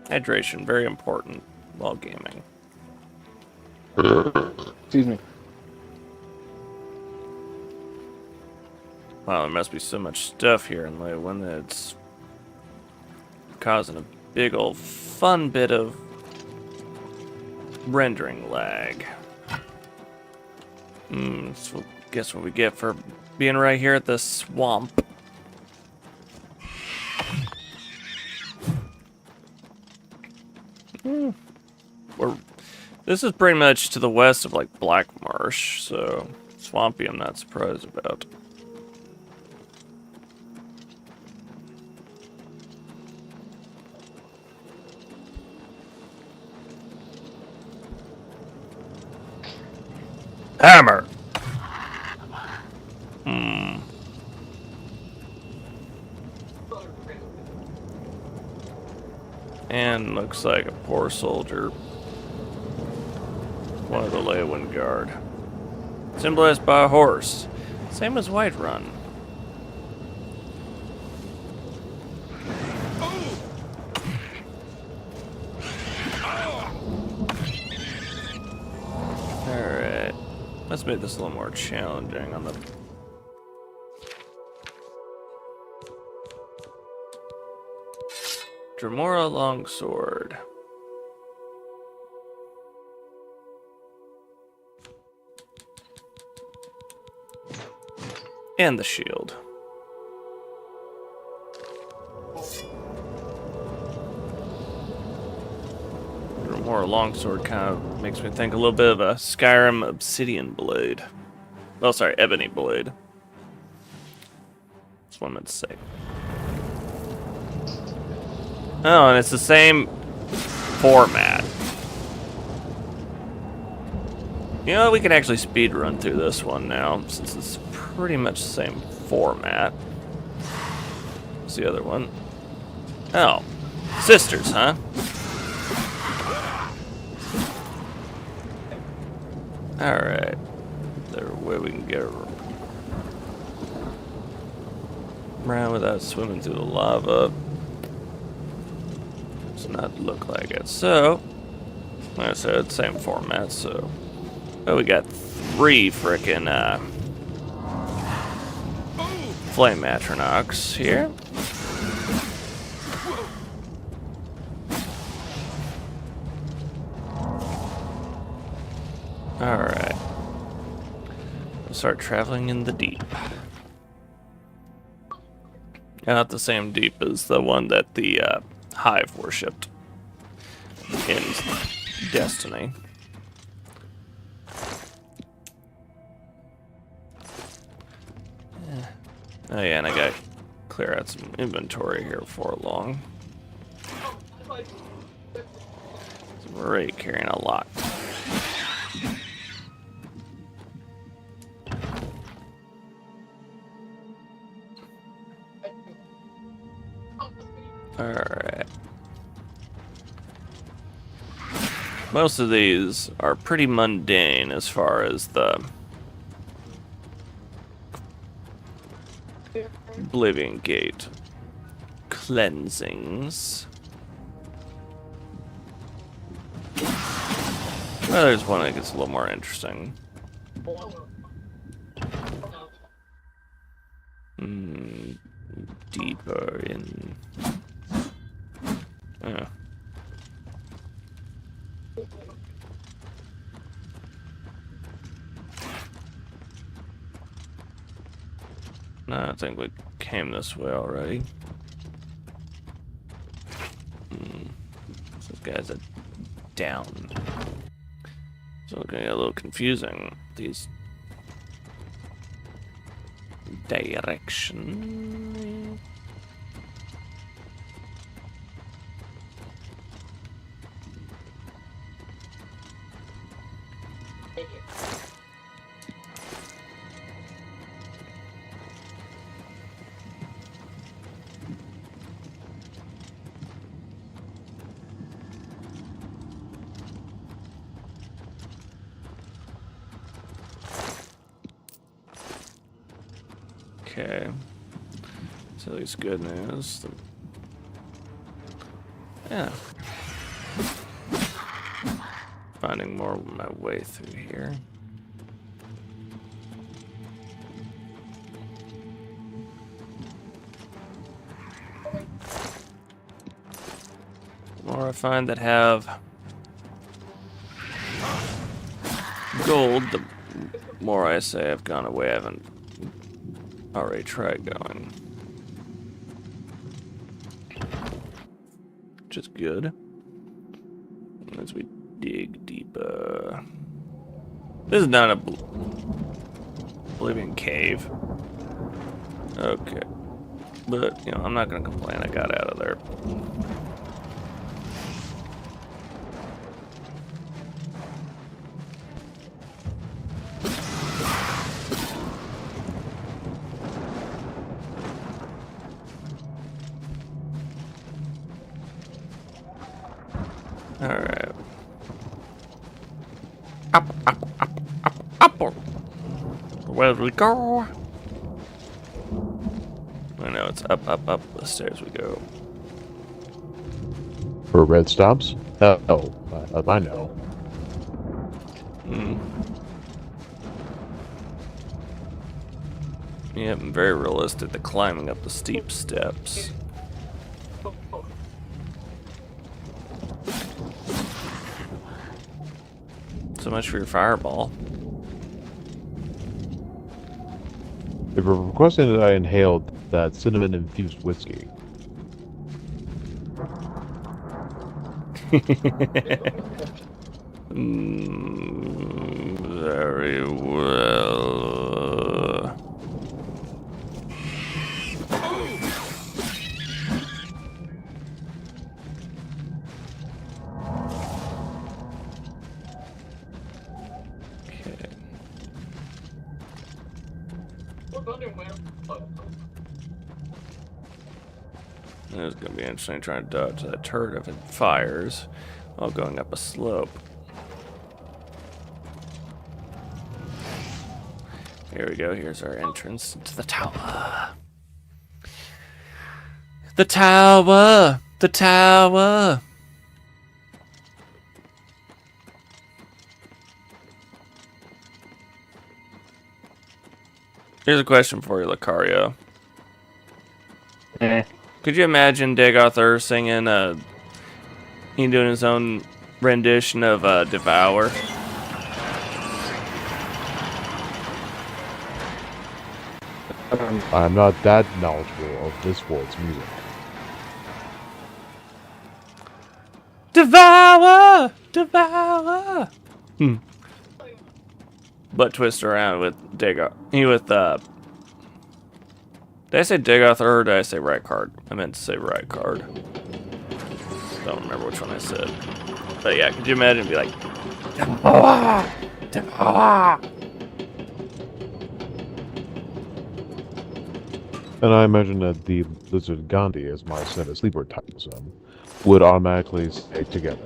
Hydration, very important while gaming. Excuse me. Wow, there must be so much stuff here in Leowin that it's causing a big old fun bit of rendering lag. So guess what we get for being right here at the swamp. This is pretty much to the west of like Black Marsh, so swampy I'm not surprised about. Hammer! And looks like a poor soldier. One of the Leowin Guard. Symbolized by a horse. Same as Whiterun. Alright. Let's make this a little more challenging on the... Dremora Longsword. And the shield. Dremora Longsword kind of makes me think a little bit of a Skyrim Obsidian Blade. Oh, sorry, Ebony Blade. That's what I meant to say. Oh, and it's the same format. You know, we can actually speed run through this one now, since it's pretty much the same format. What's the other one? Oh, sisters, huh? Alright. There's a way we can get around without swimming through the lava. Does not look like it. So, like I said, same format, so... Oh, we got 3 frickin' flame atronachs here. Alright. We'll start traveling in the deep. Not the same deep as the one that the Hive worshipped in Destiny. Oh yeah, and I gotta clear out some inventory here before long. We're already carrying a lot. Alright. Most of these are pretty mundane as far as the Oblivion Gate cleansings. Well, there's one that gets a little more interesting. Deeper in... Yeah. No, I think we came this way already. These guys are down. So it's gonna get a little confusing. These directions. Okay. So at least good news. Yeah. Finding more of my way through here. The more I find that have gold, the more I say I've gone away. I haven't already tried going. Which is good. As we dig deeper. This is not a Oblivion cave. Okay. But, you know, I'm not gonna complain. I got out of there. Alright. Up. Where do we go? I know it's up the stairs we go. For red stops? I know. Yep, very realistic. The climbing up the steep steps. So much for your fireball. They were requesting that I inhaled that cinnamon-infused whiskey. Very well. It's going to be interesting trying to dodge that turret if it fires while going up a slope. Here we go. Here's our entrance into the tower. The tower! The tower! Here's a question for you, Lucario. Eh. Could you imagine Dagoth singing, he doing his own rendition of Devour? I'm not that knowledgeable of this world's music. Devour! Devour! But twist around with Dagoth. Did I say Dagoth or did I say right card? I meant to say right card. Don't remember which one I said. But yeah, could you imagine it'd be like Devour! Devour! And I imagine that the Lizard Gandhi, as my Senate Sleeper titles them, would automatically stay together.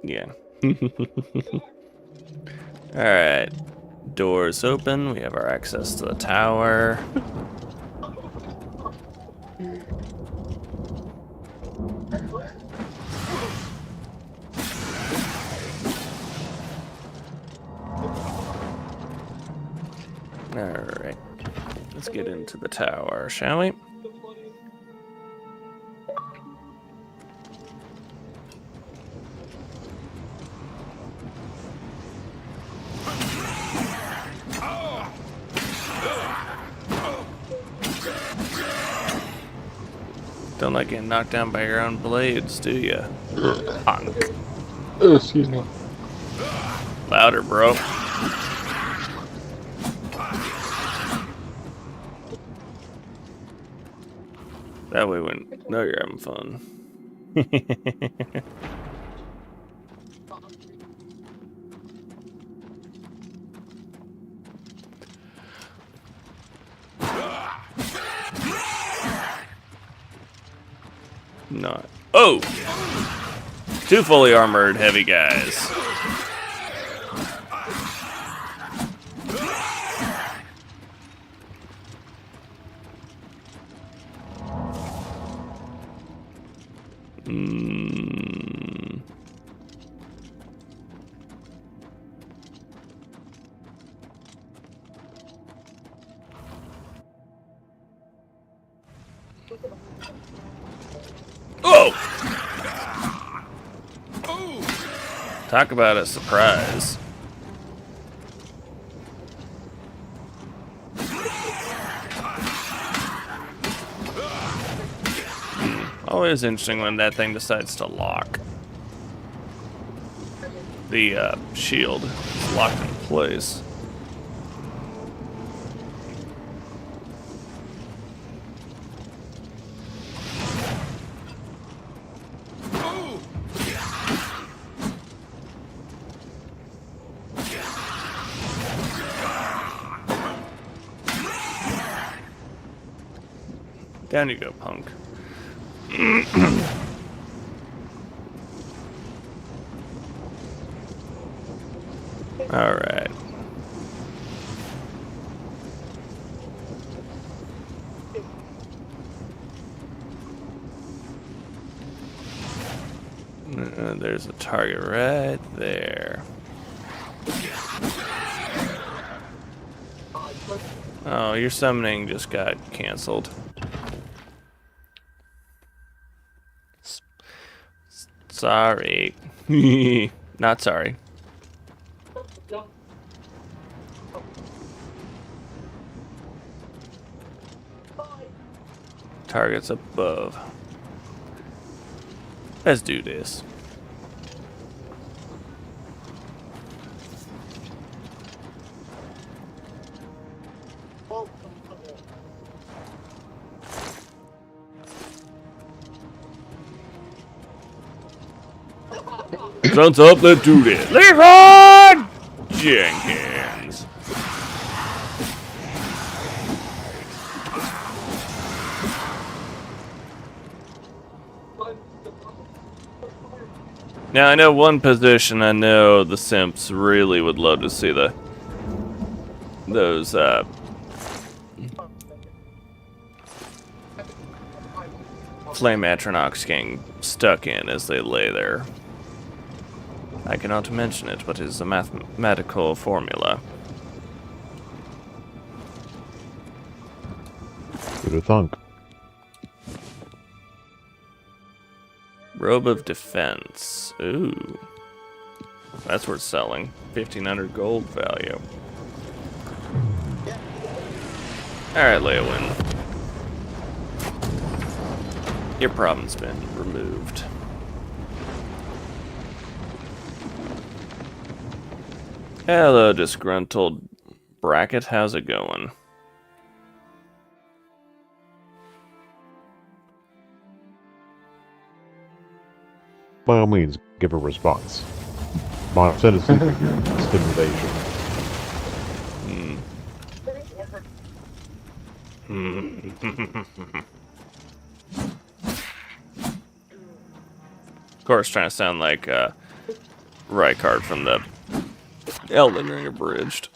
Yeah. Alright. Doors open. We have our access to the tower. Alright. Let's get into the tower, shall we? Don't like getting knocked down by your own blades, do you? Punk. Oh, excuse me. Louder, bro. That way when know you're having fun. Not. Oh! Two fully armored heavy guys. Oh! Talk about a surprise. Always interesting when that thing decides to lock. The shield is locked in place. Down you go, punk. All right. There's a target right there. Oh, your summoning just got canceled. Sorry. Not sorry. Targets above. Let's do this. Sun's up, let's do this. Leroy Jenkins. Now I know one position I know the simps really would love to see those flame atronachs getting stuck in as they lay there. I cannot mention it, but it is a mathematical formula. Good to thunk. Robe of Defense. Ooh. That's worth selling. 1,500 gold value. Alright, Leowin. Your problem's been removed. Hello, disgruntled bracket. How's it going? By all means, give a response. My citizen stimulation. Of course, trying to sound like Rykard from the Elden Ring Abridged.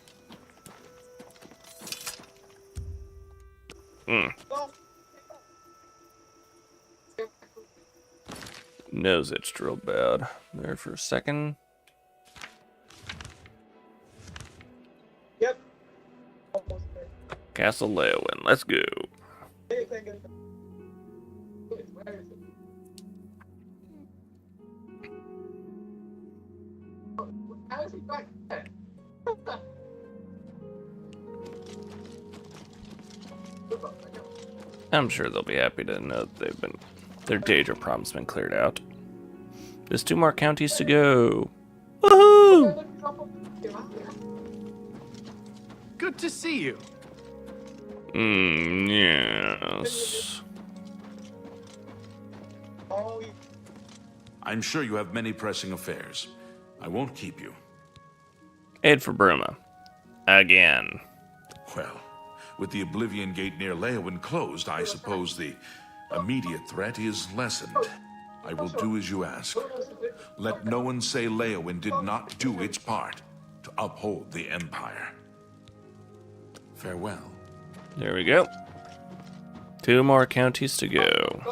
Nose itched real bad there for a second. Yep. Castle Leowin, let's go. How is he back there? I'm sure they'll be happy to know that their Daedra problem's been cleared out. There's 2 more counties to go. Woohoo! Good to see you. Yes. I'm sure you have many pressing affairs. I won't keep you. Aid for Bruma. Again. Well, with the Oblivion Gate near Leowin closed, I suppose the immediate threat is lessened. I will do as you ask. Let no one say Leowin did not do its part to uphold the Empire. Farewell. There we go. 2 more counties to go.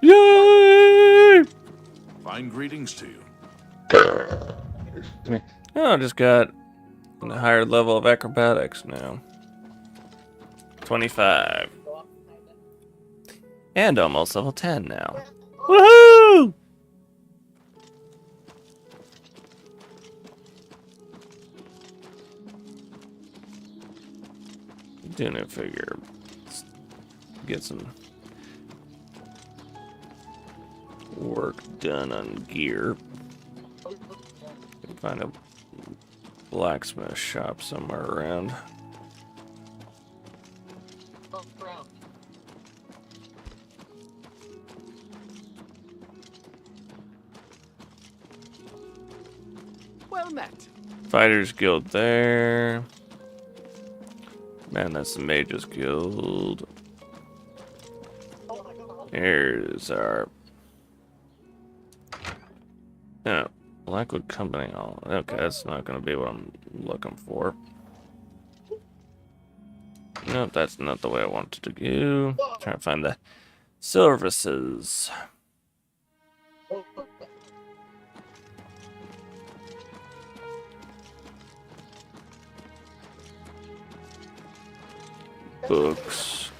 Yay! Fine greetings to you. Oh, I just got a higher level of acrobatics now. 25. And almost level 10 now. Woohoo! Doing it, figure. Let's get some work done on gear. Find a blacksmith shop somewhere around. Well met. Fighters Guild there. Man, that's the Mages Guild. Here's our... Oh, Blackwood Company. Oh, okay, that's not going to be what I'm looking for. Nope, that's not the way I wanted to go. Trying to find the services. Books.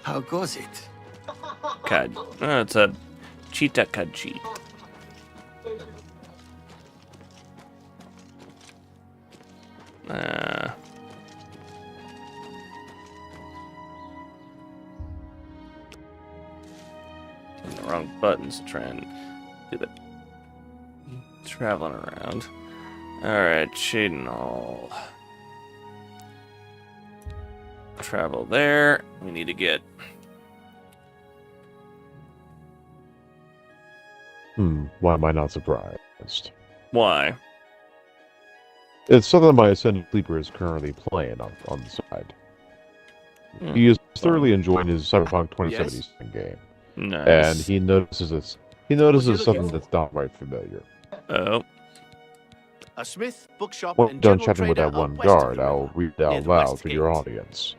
How goes it? Kaj. Oh, it's a Cheetah Khajiit. The wrong buttons to try and do the traveling around. Alright, Shadenhall. Travel there. We need to get... Why am I not surprised? Why? It's something my Ascended Sleeper is currently playing on the side. He is thoroughly enjoying his Cyberpunk 2077 game. Nice. And he notices something that's not right familiar. Oh. A smith, bookshop, Once and done general chatting with trader that one west of guard, the I'll river, read it near out the loud west to your gate. audience.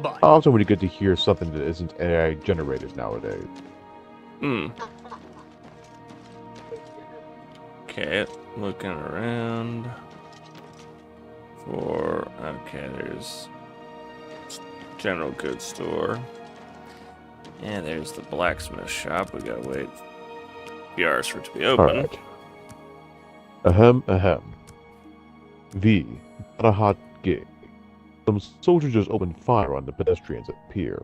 Bye. Often when you get to hear something that isn't AI generated nowadays. Hmm. Okay, looking around for. Okay, there's general goods store. Yeah, there's the blacksmith shop. We gotta wait a few hours for it to be open. Alright. Ahem, ahem. V. Not a hot gig. Some soldiers just opened fire on the pedestrians at the pier.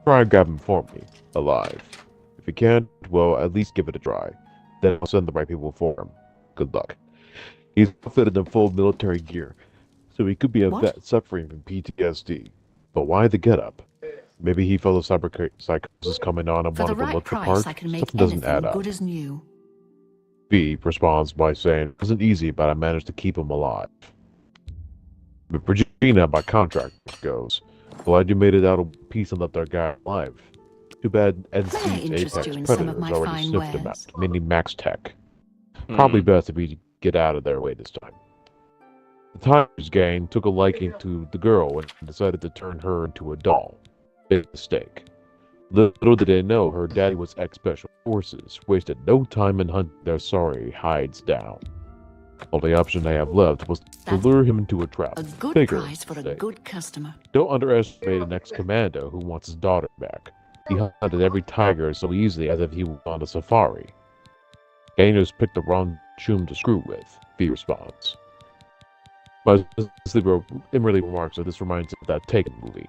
Try and grab him for me, alive. If you can't, well, at least give it a try. Then I'll send the right people for him. Good luck. He's outfitted in full military gear, so he could be a What? vet suffering from PTSD. But why the getup? Maybe he felt a psychosis coming on and For the wanted to right look the price, part. I can make Something doesn't add anything up. good as new. B responds by saying, it wasn't easy, but I managed to keep him alive. But Regina, by contract, goes, glad you made it out of peace and left our guy alive. Too bad May I NC's interest Apex you in some of Predators my already fine sniffed him wares? out, meaning Max Tech. Probably best if we get out of their way this time. The Tigers gang took a liking to the girl and decided to turn her into a doll. Big mistake. Little did they know her daddy was ex-special forces, wasted no time in hunting their sorry hides down. Only option they have left was to That's lure him into a trap. A good Bigger price for a mistake. good customer. Don't underestimate an ex-commando who wants his daughter back. He hunted every tiger so easily as if he was on a safari. Gainers picked the wrong chum to screw with, V responds. My sleeper Immerly remarks that this reminds him of that Taken movie.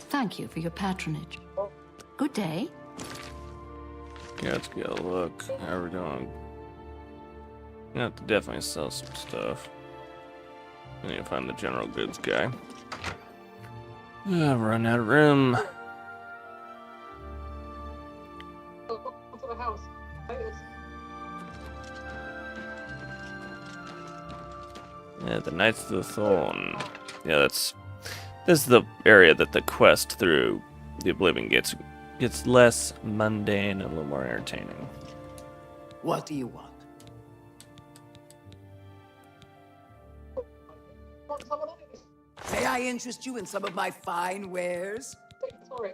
Thank you for your patronage. Good day. Yeah, let's get a look. How we're doing? You have to definitely sell some stuff. I need to find the general goods guy. I've run out of room. To the house. Yeah, the Knights of the Thorn. Yeah, this is the area that the quest through the Oblivion gets less mundane and a little more entertaining. What do you want? May I interest you in some of my fine wares? Sorry.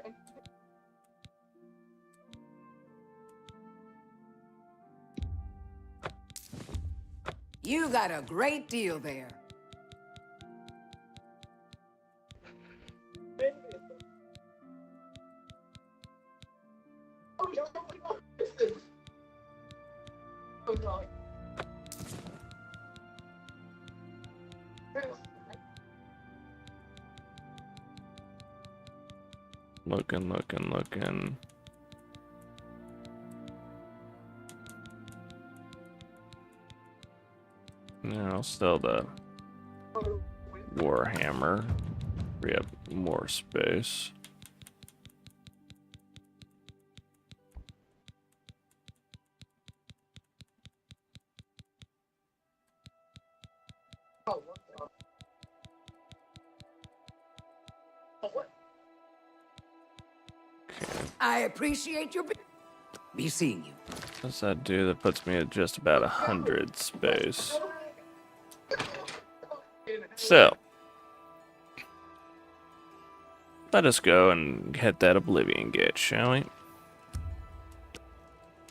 You got a great deal there. Oh, no. Looking. Yeah, I'll sell the Warhammer. Free up more space. I appreciate your... Be seeing you. What does that do? That puts me at just about 100 space. So, let us go and hit that Oblivion gate, shall we?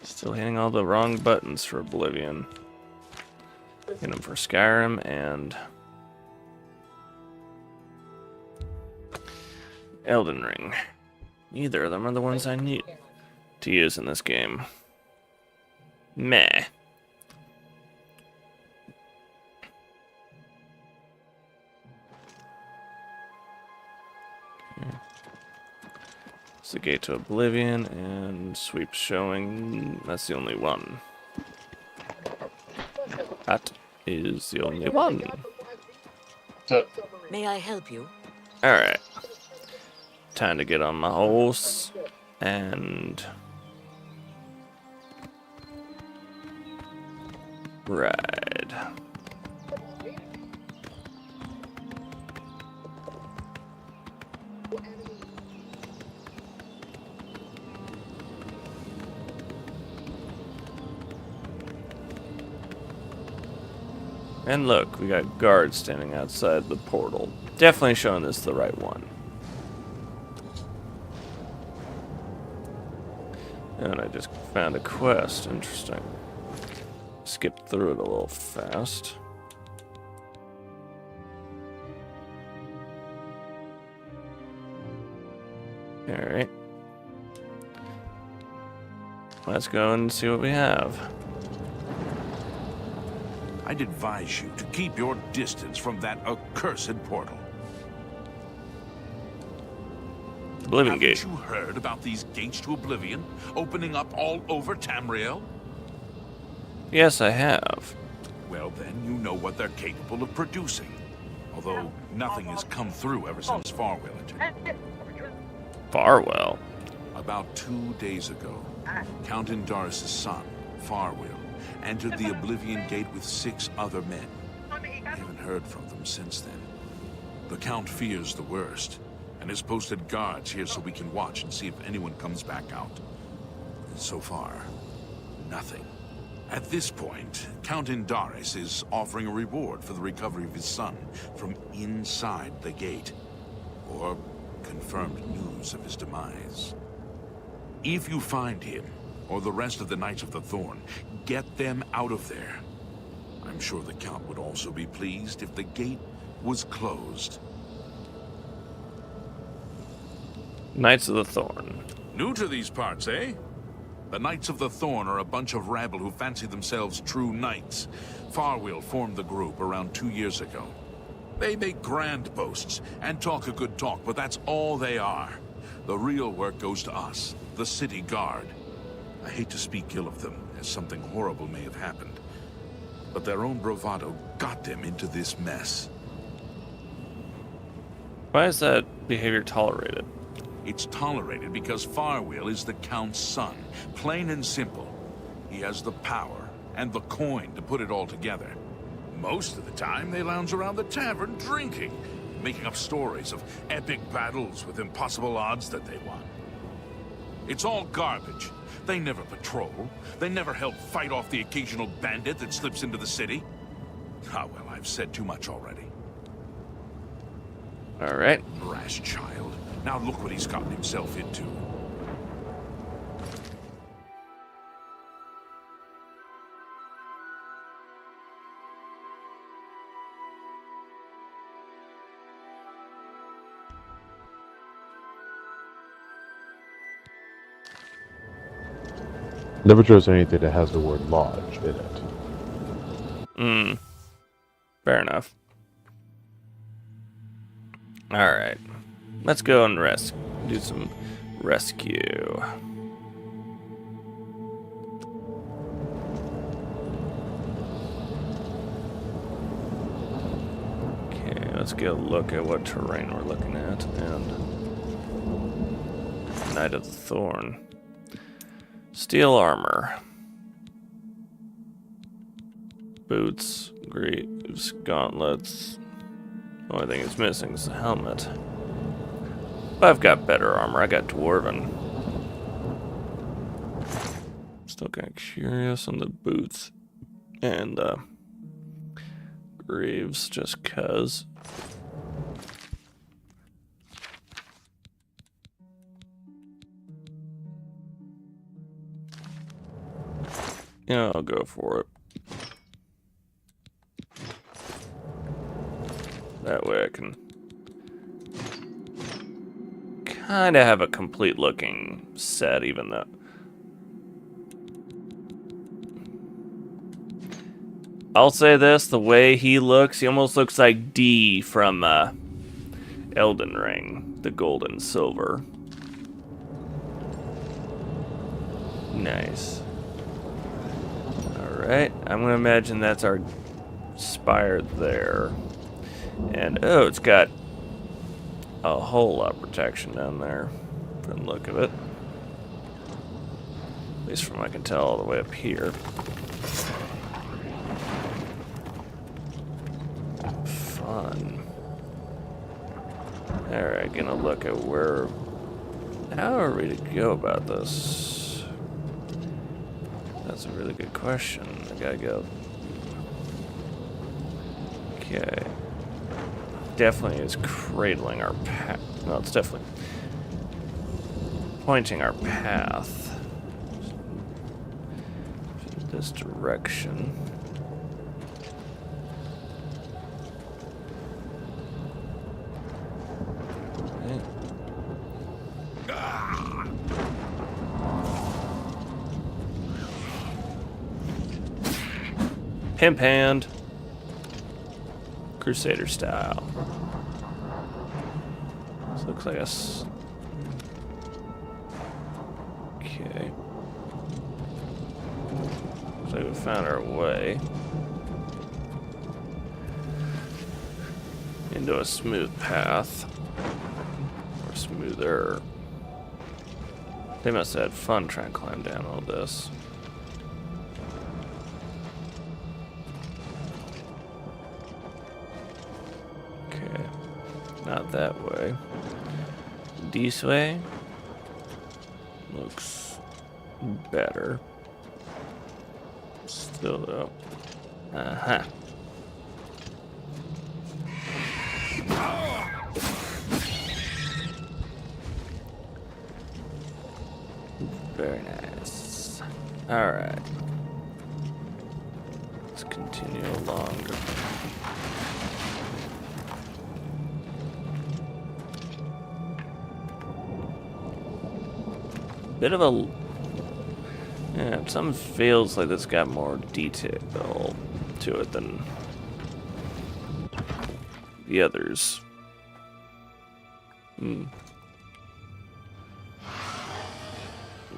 Still hitting all the wrong buttons for Oblivion. Hit them for Skyrim and Elden Ring. Neither of them are the ones I need to use in this game. Meh. It's the gate to Oblivion, and sweep showing. That's the only one. That is the only one. May I help you? Alright. Time to get on my horse and ride. And look, we got guards standing outside the portal. Definitely showing this the right one. And I just found a quest. Interesting. Skipped through it a little fast. Alright. Let's go and see what we have. I'd advise you to keep your distance from that accursed portal. Oblivion Haven't Gate. you heard about these gates to Oblivion opening up all over Tamriel? Yes, I have. Well, then you know what they're capable of producing. Although nothing has come through ever since Farwell entered. Farwell. About 2 days ago, Count Indaris' son, Farwell, entered the Oblivion Gate with 6 other men. We haven't heard from them since then. The Count fears the worst, and has posted guards here so we can watch and see if anyone comes back out. So far, nothing. At this point, Count Indaris is offering a reward for the recovery of his son from inside the gate, or confirmed news of his demise. If you find him, or the rest of the Knights of the Thorn, get them out of there. I'm sure the Count would also be pleased if the gate was closed. Knights of the Thorn. New to these parts, eh? The Knights of the Thorn are a bunch of rabble who fancy themselves true knights. Farwell formed the group around 2 years ago. They make grand boasts and talk a good talk, but that's all they are. The real work goes to us, the city guard. I hate to speak ill of them, as something horrible may have happened. But their own bravado got them into this mess. Why is that behavior tolerated? It's tolerated because Farwell is the Count's son, plain and simple. He has the power and the coin to put it all together. Most of the time, they lounge around the tavern drinking, making up stories of epic battles with impossible odds that they won. It's all garbage. They never patrol. They never help fight off the occasional bandit that slips into the city. Ah, well, I've said too much already. Alright. Brash child. Now look what he's gotten himself into. Never trust anything that has the word lodge in it. Fair enough. Alright. Let's go and do some rescue. Okay, let's get a look at what terrain we're looking at. And Knight of the Thorn. Steel armor. Boots, greaves, gauntlets. Only thing it's missing is the helmet. But I've got better armor. I got Dwarven. Still kind of curious on the boots and greaves, just cuz. Yeah, I'll go for it. That way I can kind of have a complete looking set, even though I'll say this, the way he looks, he almost looks like D from Elden Ring, the gold and silver. Nice. Alright, I'm going to imagine that's our spire there. And, oh, it's got a whole lot of protection down there, from the look of it. At least from what I can tell all the way up here. Fun. Alright, gonna look at how are we to go about this? That's a really good question. I gotta go. Okay. Definitely is cradling our path. No, it's definitely pointing our path in this direction. Okay. Pimp hand. Crusader style. This looks like us. Okay. Looks like we found our way into a smooth path. Or smoother. They must have had fun trying to climb down all this. Okay. Not that way. This way looks better. Still though. Uh-huh. Very nice. Alright. Let's continue along. Bit of a... Yeah, some feels like this got more detail to it than the others.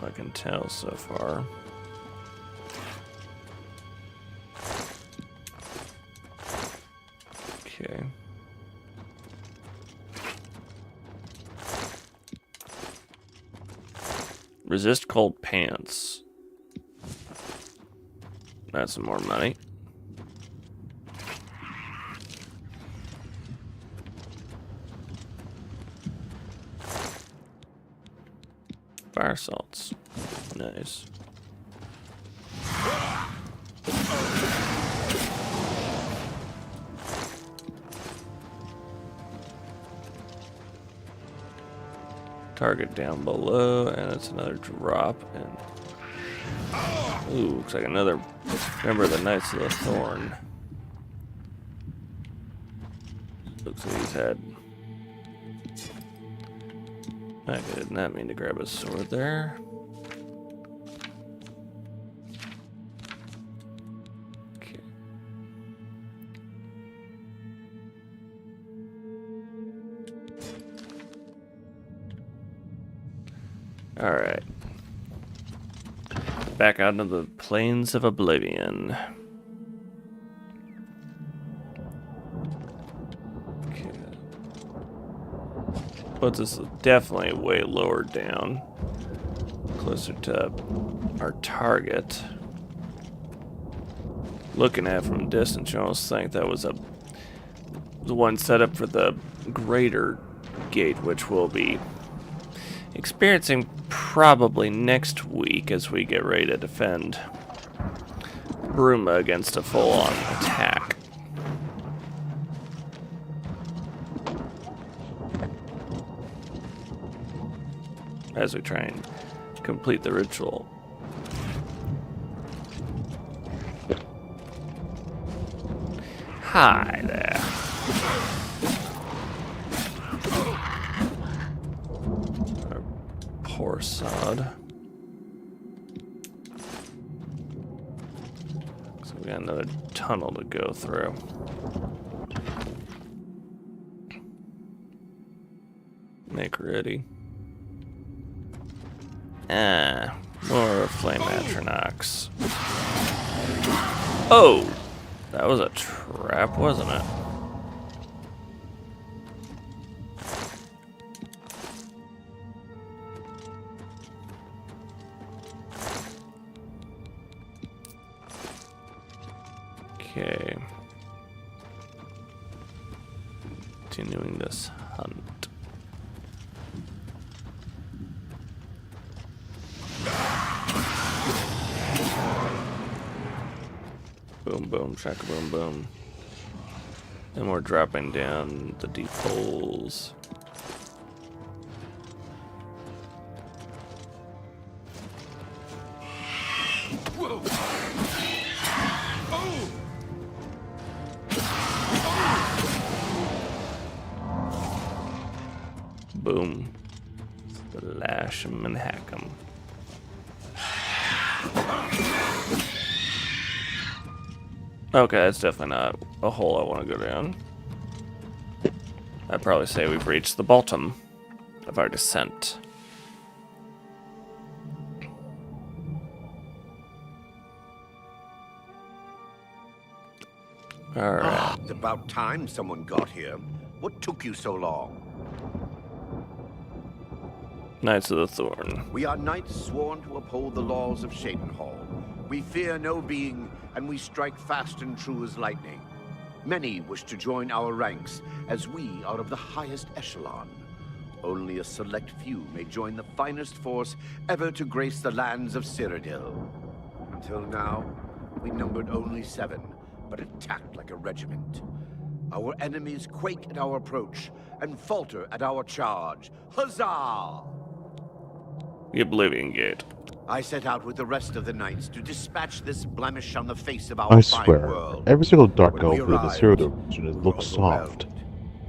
I can tell so far. Okay. Resist cold pants. That's some more money. Fire salts. Nice. Target down below, and it's another drop. And ooh, looks like another member of the Knights of the Thorn. Looks like he's had. I did not mean to grab a sword there. Okay. All right. Back out into the plains of Oblivion. Okay. Puts us definitely way lower down. Closer to our target. Looking at it from a distance, you almost think that was the one set up for the greater gate, which will be experiencing probably next week as we get ready to defend Bruma against a full-on attack. As we try and complete the ritual. Hi there. Poor sod. So we got another tunnel to go through. Make ready. Ah, more flame atronachs. Oh, that was a trap, wasn't it? Okay. Continuing this hunt. Boom, boom, shaka, boom, boom. And we're dropping down the deep holes. Whoa. Boom. Slash 'em and hack 'em. Okay, that's definitely not a hole I want to go down. I'd probably say we've reached the bottom of our descent. Alright. It's about time someone got here. What took you so long? Knights of the Thorn. We are knights sworn to uphold the laws of Shadenhall. We fear no being, and we strike fast and true as lightning. Many wish to join our ranks, as we are of the highest echelon. Only a select few may join the finest force ever to grace the lands of Cyrodiil. Until now, we numbered only 7, but attacked like a regiment. Our enemies quake at our approach and falter at our charge. Huzzah! The Oblivion Gate. I set out with the rest of the knights to dispatch this blemish on the face of our I fine swear, world. every single dark When we elf in the arrived, Cyrodiil region we were looks soft. overwhelmed.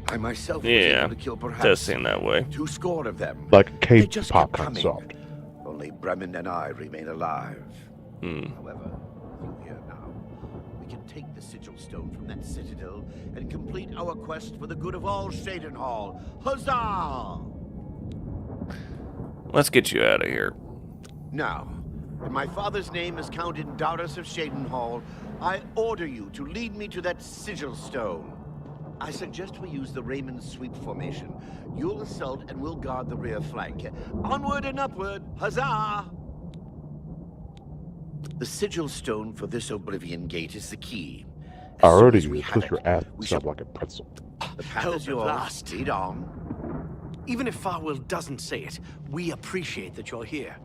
I myself was Yeah, able to kill it perhaps does seem that way. 2 score of them. Like a They cave just pop kept kind of coming. soft. Only Bremen and I remain alive. Hmm. However, you here now, we can take the sigil stone from that citadel and complete our quest for the good of all Shadenhall. Huzzah! Let's get you out of here. Now, in my father's name as Count Indarius of Shadenhall, I order you to lead me to that sigil stone. I suggest we use the Raymond sweep formation. You'll assault and we'll guard the rear flank. Onward and upward, huzzah! The sigil stone for this Oblivion Gate is the key. I As soon already as we have twist it, your ass we up shall... like a pretzel. The path Help is at yours. last. Lead on. Even if Farwell doesn't say it, we appreciate that you're here.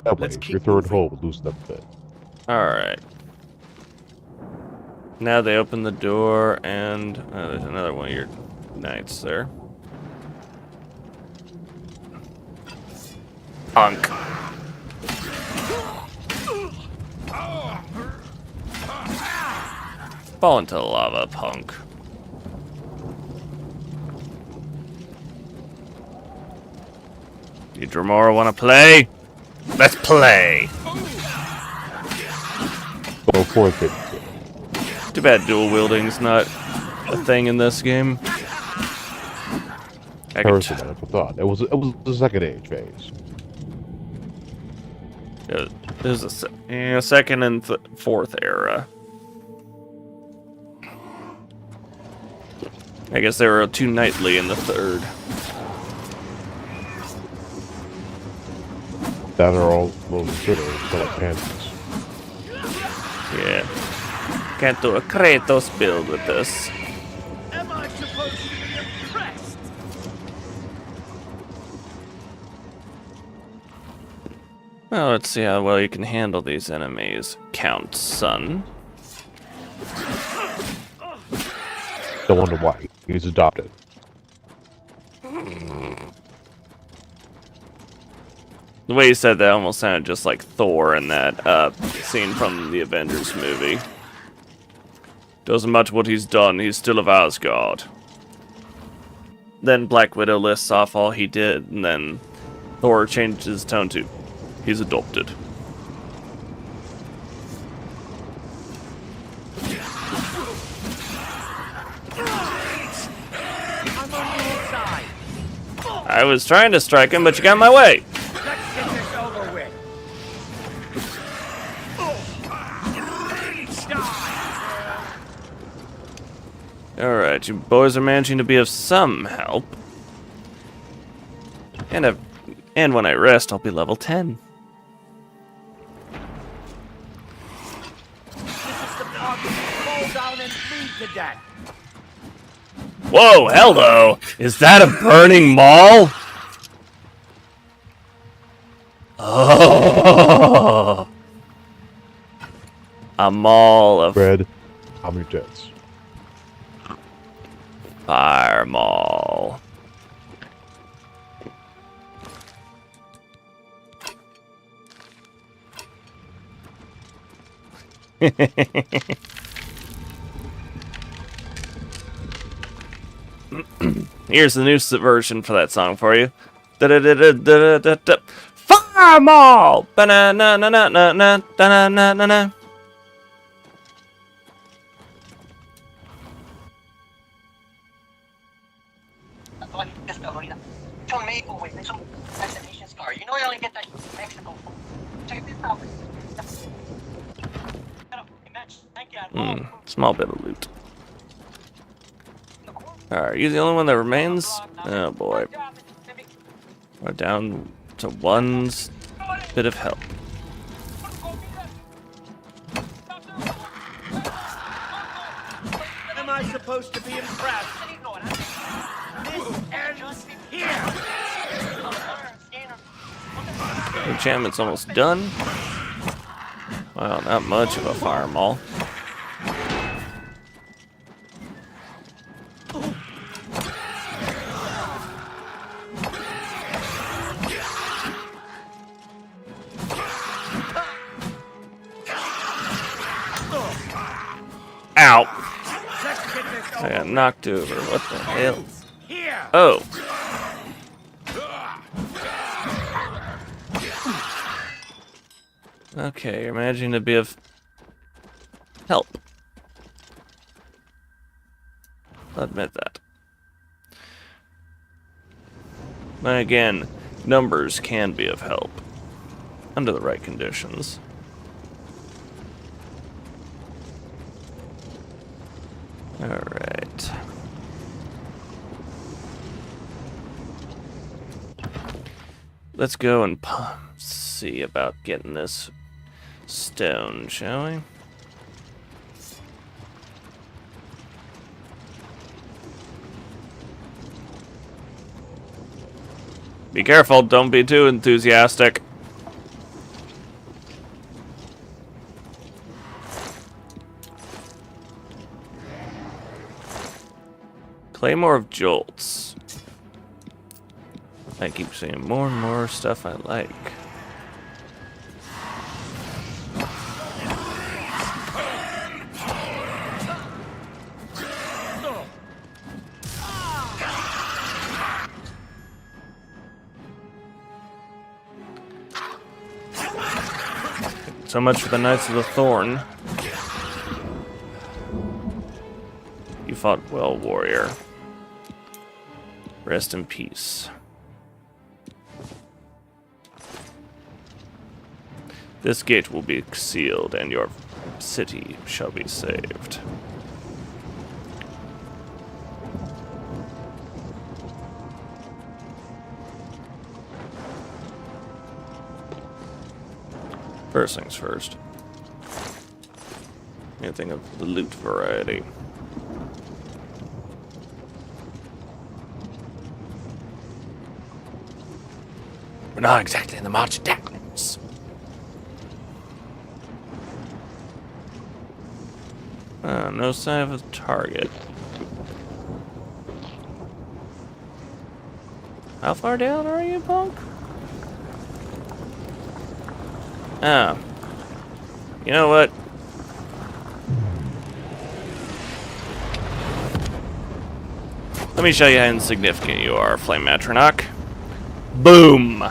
That way, Let's your keep third moving. hole will loosen up a bit. Alright. Now they open the door, and there's another one of your knights there. Punk. Fall into the lava, punk. You Dremora wanna play? Let's play! Go for it, baby. Too bad dual wielding's not a thing in this game. I could Parasympathetic thought. It was the second age phase. There's a second and fourth era. I guess there were 2 knightly in the third. That are all little critters, so like pansies. Yeah. Can't do a Kratos build with this. Am I supposed to be impressed? Well, let's see how well you can handle these enemies, Count's son. Don't wonder why. He's adopted. The way you said that almost sounded just like Thor in that scene from the Avengers movie. Doesn't matter what he's done, he's still of Asgard. Then Black Widow lists off all he did, and then Thor changed his tone to, he's adopted. I'm on your side. I was trying to strike him, but you got in my way. Let's get this over with. Alright, you boys are managing to be of some help. And when I rest, I'll be level 10. This is the part where you fall down and bleed to death. Whoa, hello! Is that a burning maul? Oh! A maul of... Red, how many jets? Fire Mall. Here's the new version for that song for you. Da-da-da-da-da-da-da. Fire Mall! Ba-na-na-na-na-na-na-na-na-na. You know you only get that Mexico. Check this out. Small bit of loot. Alright, you the only one that remains? Oh boy. We're down to one bit of help. Am I supposed to be impressed? This ends here. Enchantment's almost done. Wow, not much of a fire mall. Ow! I got knocked over. What the hell? Oh. Okay, you're managing to be of help. I'll admit that. But again, numbers can be of help. Under the right conditions. Alright. Let's go and see about getting this stone, shall we? Be careful, don't be too enthusiastic. Claymore of Jolts. I keep seeing more and more stuff I like. So much for the Knights of the Thorn. You fought well, warrior. Rest in peace. This gate will be sealed, and your city shall be saved. First things first. Anything of the loot variety. We're not exactly in the March of Darkness. No sign of a target. How far down are you, punk? Oh. You know what? Let me show you how insignificant you are, Flame Matronach. Boom!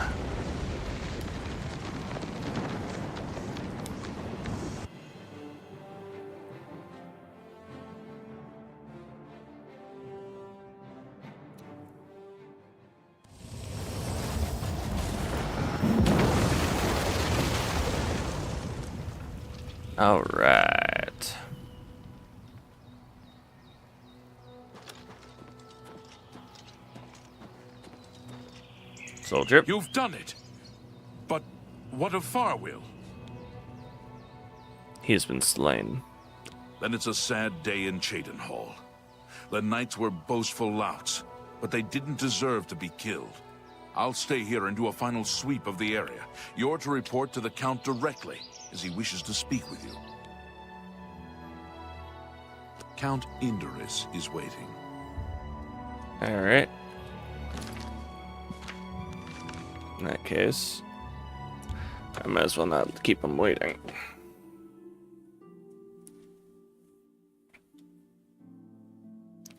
All right. Soldier. You've done it. But what of Farwill? He has been slain. Then it's a sad day in Cheydinhall. The knights were boastful louts, but they didn't deserve to be killed. I'll stay here and do a final sweep of the area. You're to report to the Count directly, as he wishes to speak with you. Count Inderis is waiting. Alright. In that case, I might as well not keep them waiting.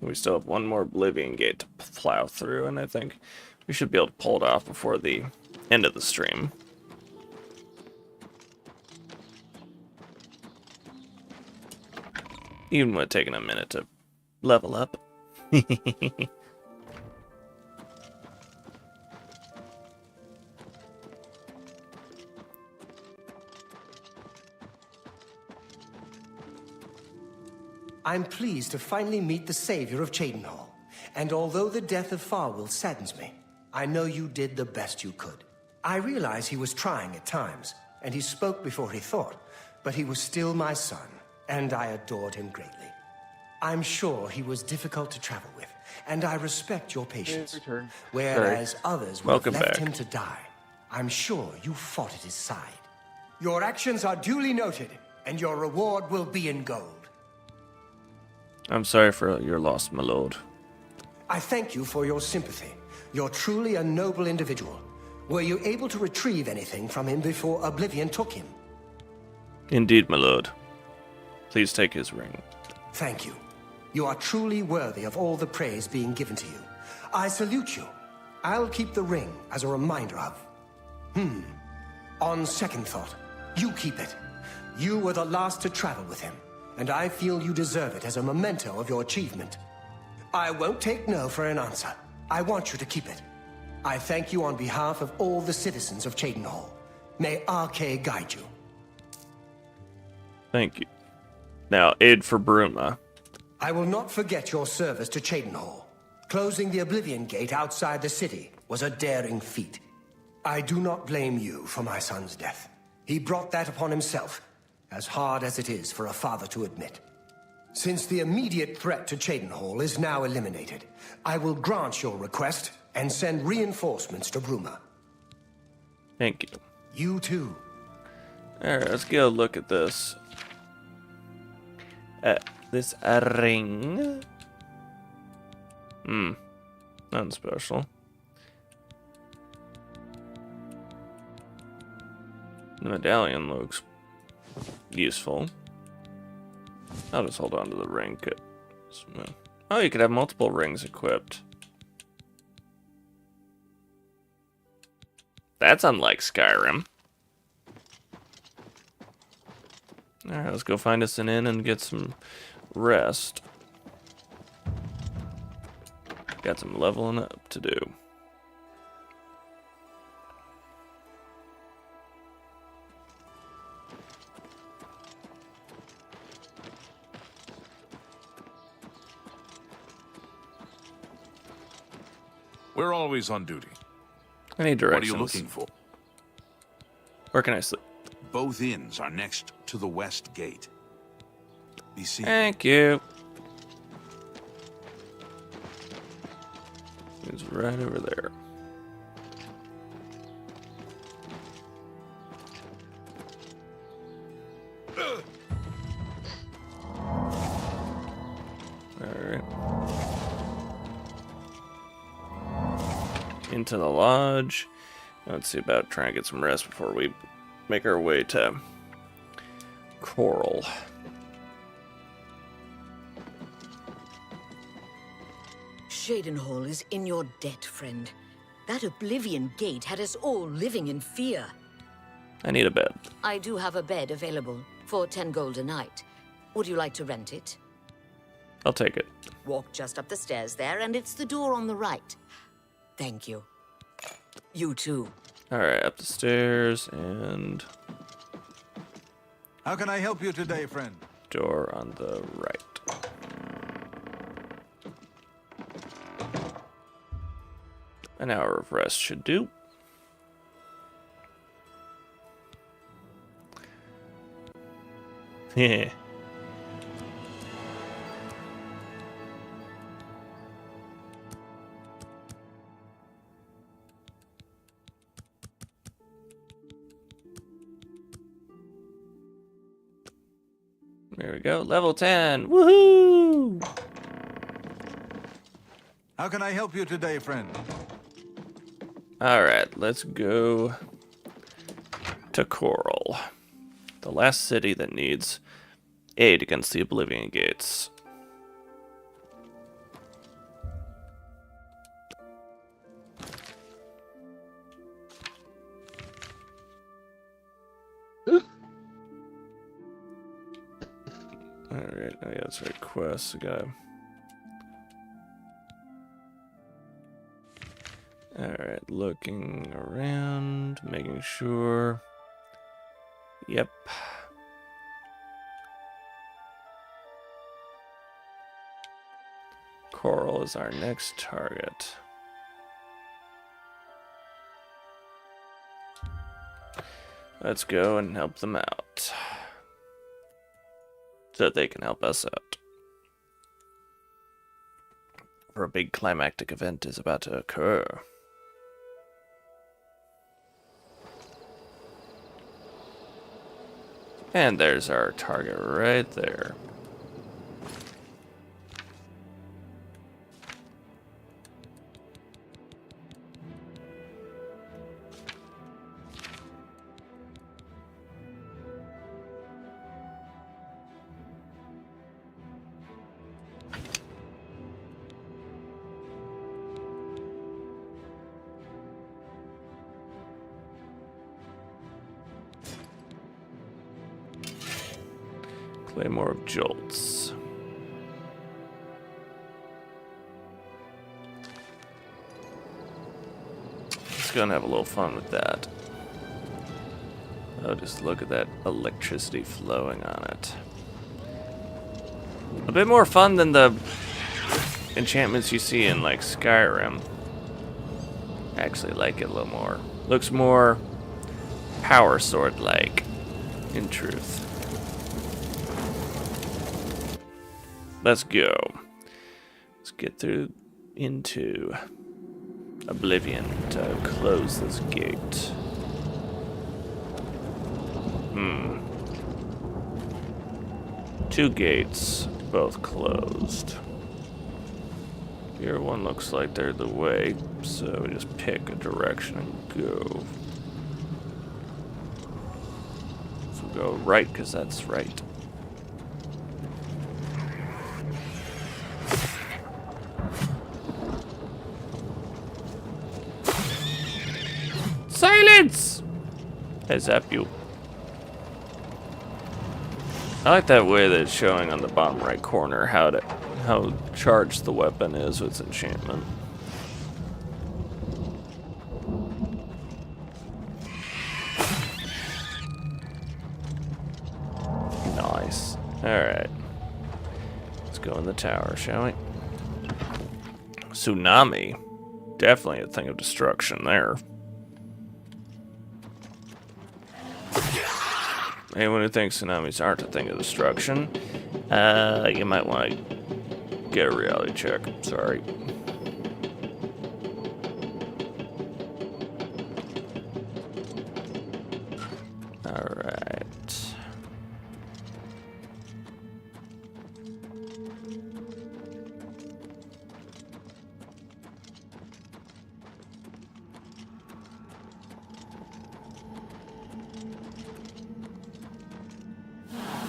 We still have one more Oblivion Gate to plow through, and I think we should be able to pull it off before the end of the stream. Even with taking a minute to level up. I'm pleased to finally meet the savior of Cheydinhal. And although the death of Farwell saddens me, I know you did the best you could. I realize he was trying at times, and he spoke before he thought, but he was still my son, and I adored him greatly. I'm sure he was difficult to travel with, and I respect your patience. Whereas others would have left him to die, I'm sure you fought at his side. Your actions are duly noted, and your reward will be in gold. I'm sorry for your loss, my lord. I thank you for your sympathy. You're truly a noble individual. Were you able to retrieve anything from him before Oblivion took him? Indeed, my lord. Please take his ring. Thank you. You are truly worthy of all the praise being given to you. I salute you. I'll keep the ring as a reminder of... On second thought, you keep it. You were the last to travel with him, and I feel you deserve it as a memento of your achievement. I won't take no for an answer. I want you to keep it. I thank you on behalf of all the citizens of Cheydinhal. May Arcay guide you. Thank you. Now, aid for Bruma. I will not forget your service to Cheydinhal. Closing the Oblivion Gate outside the city was a daring feat. I do not blame you for my son's death. He brought that upon himself, as hard as it is for a father to admit. Since the immediate threat to Cheydinhal is now eliminated, I will grant your request and send reinforcements to Bruma. Thank you. You too. Alright, let's get a look at this. This ring. Nothing special. The medallion looks useful. I'll just hold on to the ring. Oh, you could have multiple rings equipped. That's unlike Skyrim. Alright, let's go find us an inn and get some rest. Got some leveling up to do. We're always on duty. I need directions. What are you looking for? Where can I sleep? Both inns are next to the west gate. Be seen. Thank you. It's right over there. Alright. Into the lodge. Let's see about trying to get some rest before we make our way to Coral. Cheydinhal is in your debt, friend. That Oblivion Gate had us all living in fear. I need a bed. I do have a bed available for 10 gold a night. Would you like to rent it? I'll take it. Walk just up the stairs there, and it's the door on the right. Thank you. You too. Alright, up the stairs and... How can I help you today, friend? Door on the right. An hour of rest should do. Yeah. There we go. Level 10. Woohoo! How can I help you today, friend? Alright, let's go to Coral. The last city that needs aid against the Oblivion Gates. Alright, oh yeah, that's right, quests. We gotta... Alright, looking around, making sure. Yep. Coral is our next target. Let's go and help them out. So that they can help us out. For a big climactic event is about to occur. And there's our target right there. Claymore of Jolts. Let's go and have a little fun with that. Oh, just look at that electricity flowing on it. A bit more fun than the enchantments you see in, like, Skyrim. I actually like it a little more. Looks more Power Sword-like, in truth. Let's go. Let's get through into Oblivion to close this gate. Two gates, both closed. Here one looks like they're the way, so we just pick a direction and go. So we'll go right, because that's right. Silence! I zap you. I like that way that it's showing on the bottom right corner how charged the weapon is with enchantment. Nice. Alright. Let's go in the tower, shall we? Tsunami. Definitely a thing of destruction there. Anyone who thinks tsunamis aren't a thing of destruction, you might want to get a reality check. Sorry. Alright.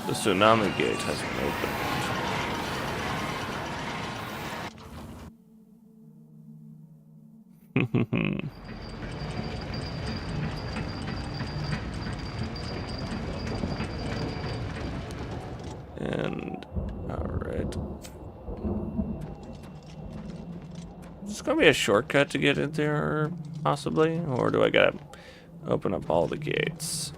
The tsunami gate hasn't opened. And, alright. Is this gonna be a shortcut to get in there, possibly? Or do I gotta open up all the gates?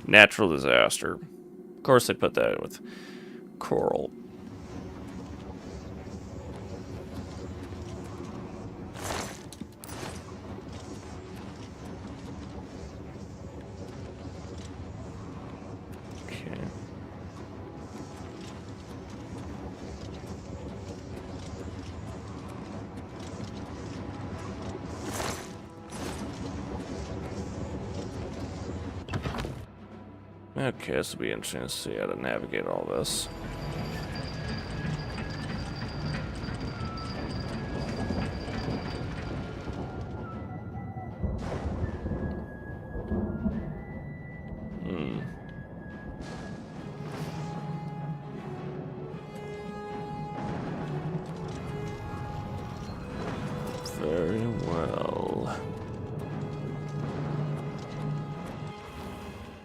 Natural disaster. Of course they put that with Coral. Okay. Okay, this will be interesting to see how to navigate all this.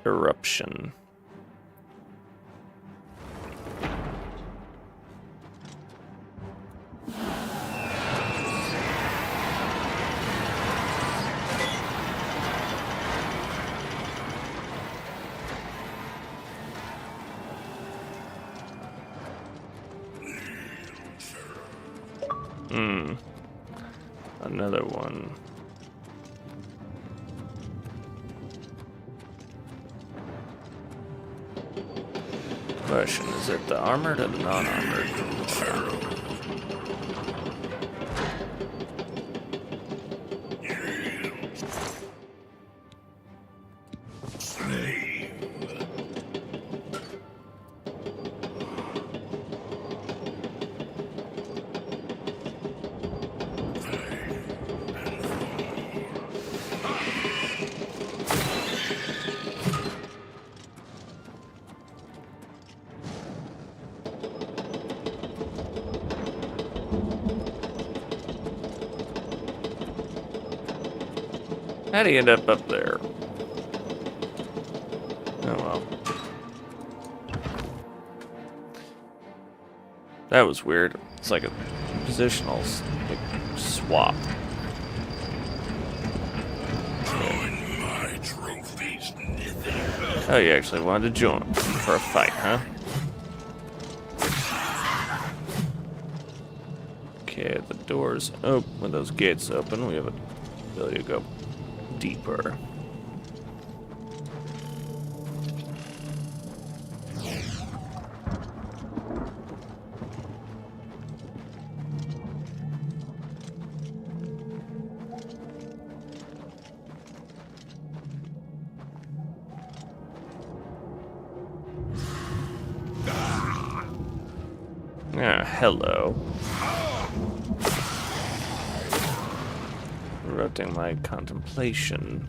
eruption. Another one. Question, is it the armored or the non-armored? How'd he end up there? Oh well. That was weird. It's like a positional swap. My trophies, Oh, you actually wanted to join for a fight, huh? Okay, the doors open. When those gates open, we have an ability to go deeper. Ah, hello. Interrupting my contemplation.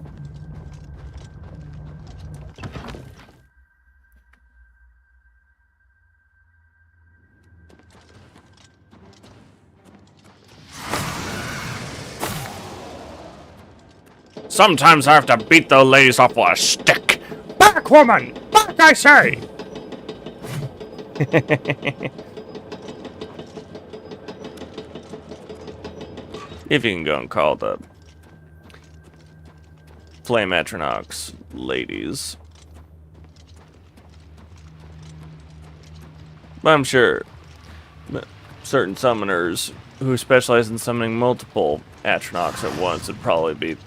Sometimes I have to beat the ladies off with a stick. Back, woman! Back, I say! If you can go and call the Flame Atronachs ladies. But I'm sure certain summoners who specialize in summoning multiple Atronachs at once would probably be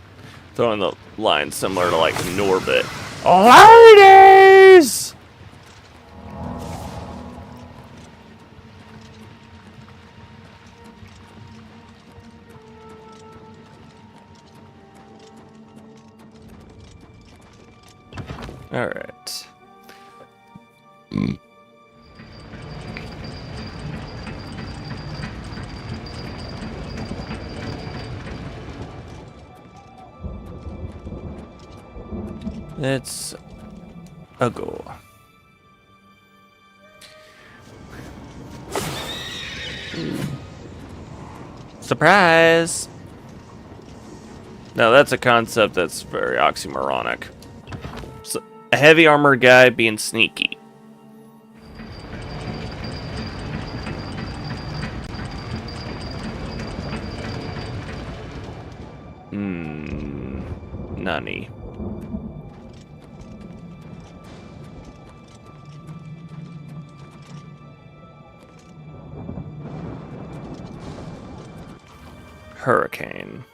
throwing the line similar to like Norbit. Ladies! All right. Let's go. Surprise! Now that's a concept that's very oxymoronic. So, a heavy armored guy being sneaky. Nani. Hurricane.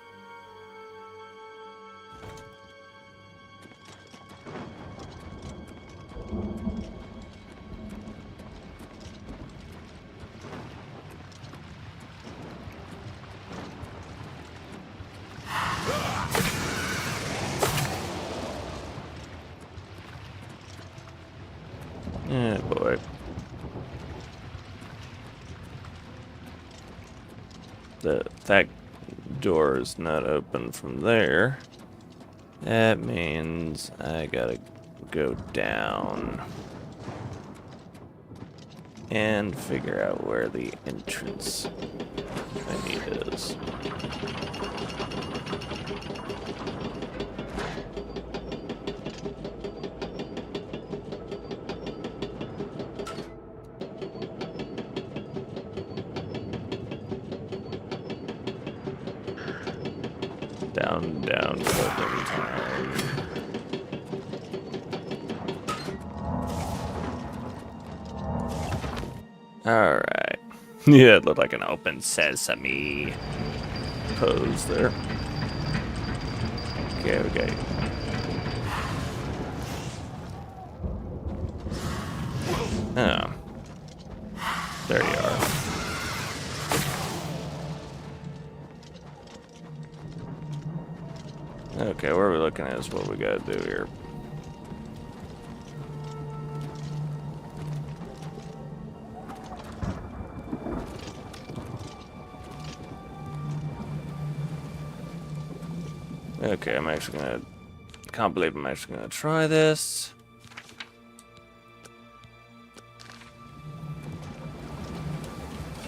Oh boy. That door is not open from there. That means I gotta go down and figure out where the entrance I need is. Down, down, folding time. Alright. Yeah, it looked like an open sesame pose there. Okay, okay. Oh. There you are. Okay, what are we looking at is what we gotta do here. Okay, I'm actually gonna... Can't believe I'm actually gonna try this.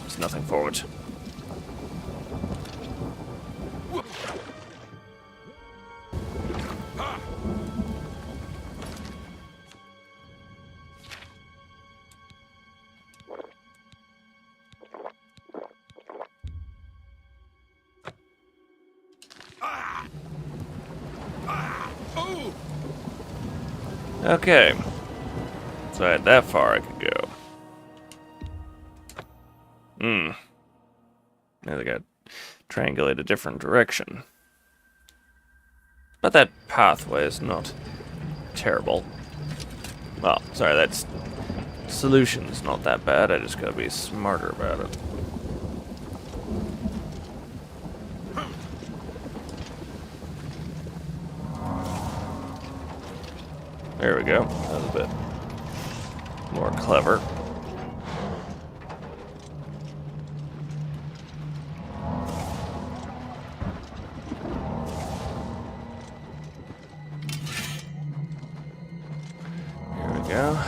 There's nothing forward. Okay. So I had that far I could go. Now they got triangulate a different direction. But that pathway is not terrible. Well, sorry, that's solution's not that bad. I just gotta be smarter about it. There we go. That was a bit more clever. Here we go.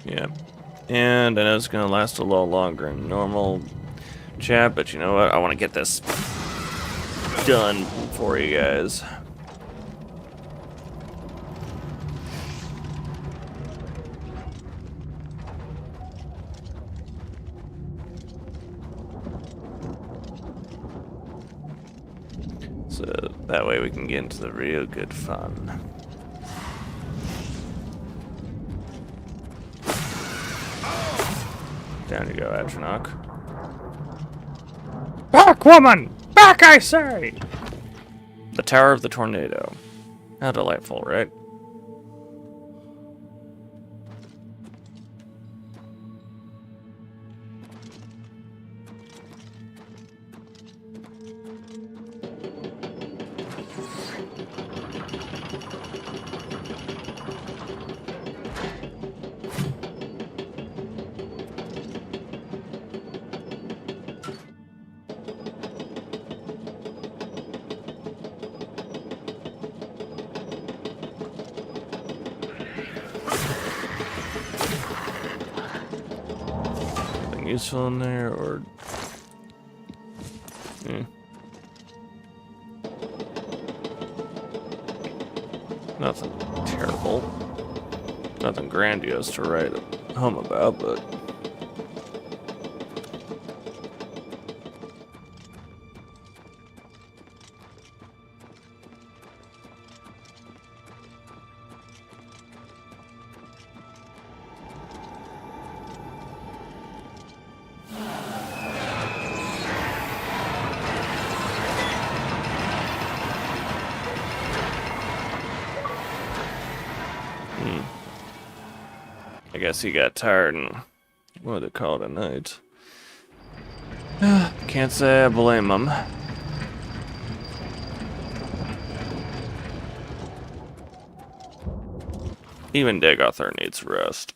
Yeah. And I know it's going to last a little longer than normal chat, but you know what? I want to get this done for you guys. So that way we can get into the real good fun. Down you go, Atronach. Back, woman! Back, I say! The Tower of the Tornado. How delightful, right? Useful in there, or nothing terrible, nothing grandiose to write home about, but I guess he got tired and wanted to call it a night. Can't say I blame him. Even Dagoth needs rest.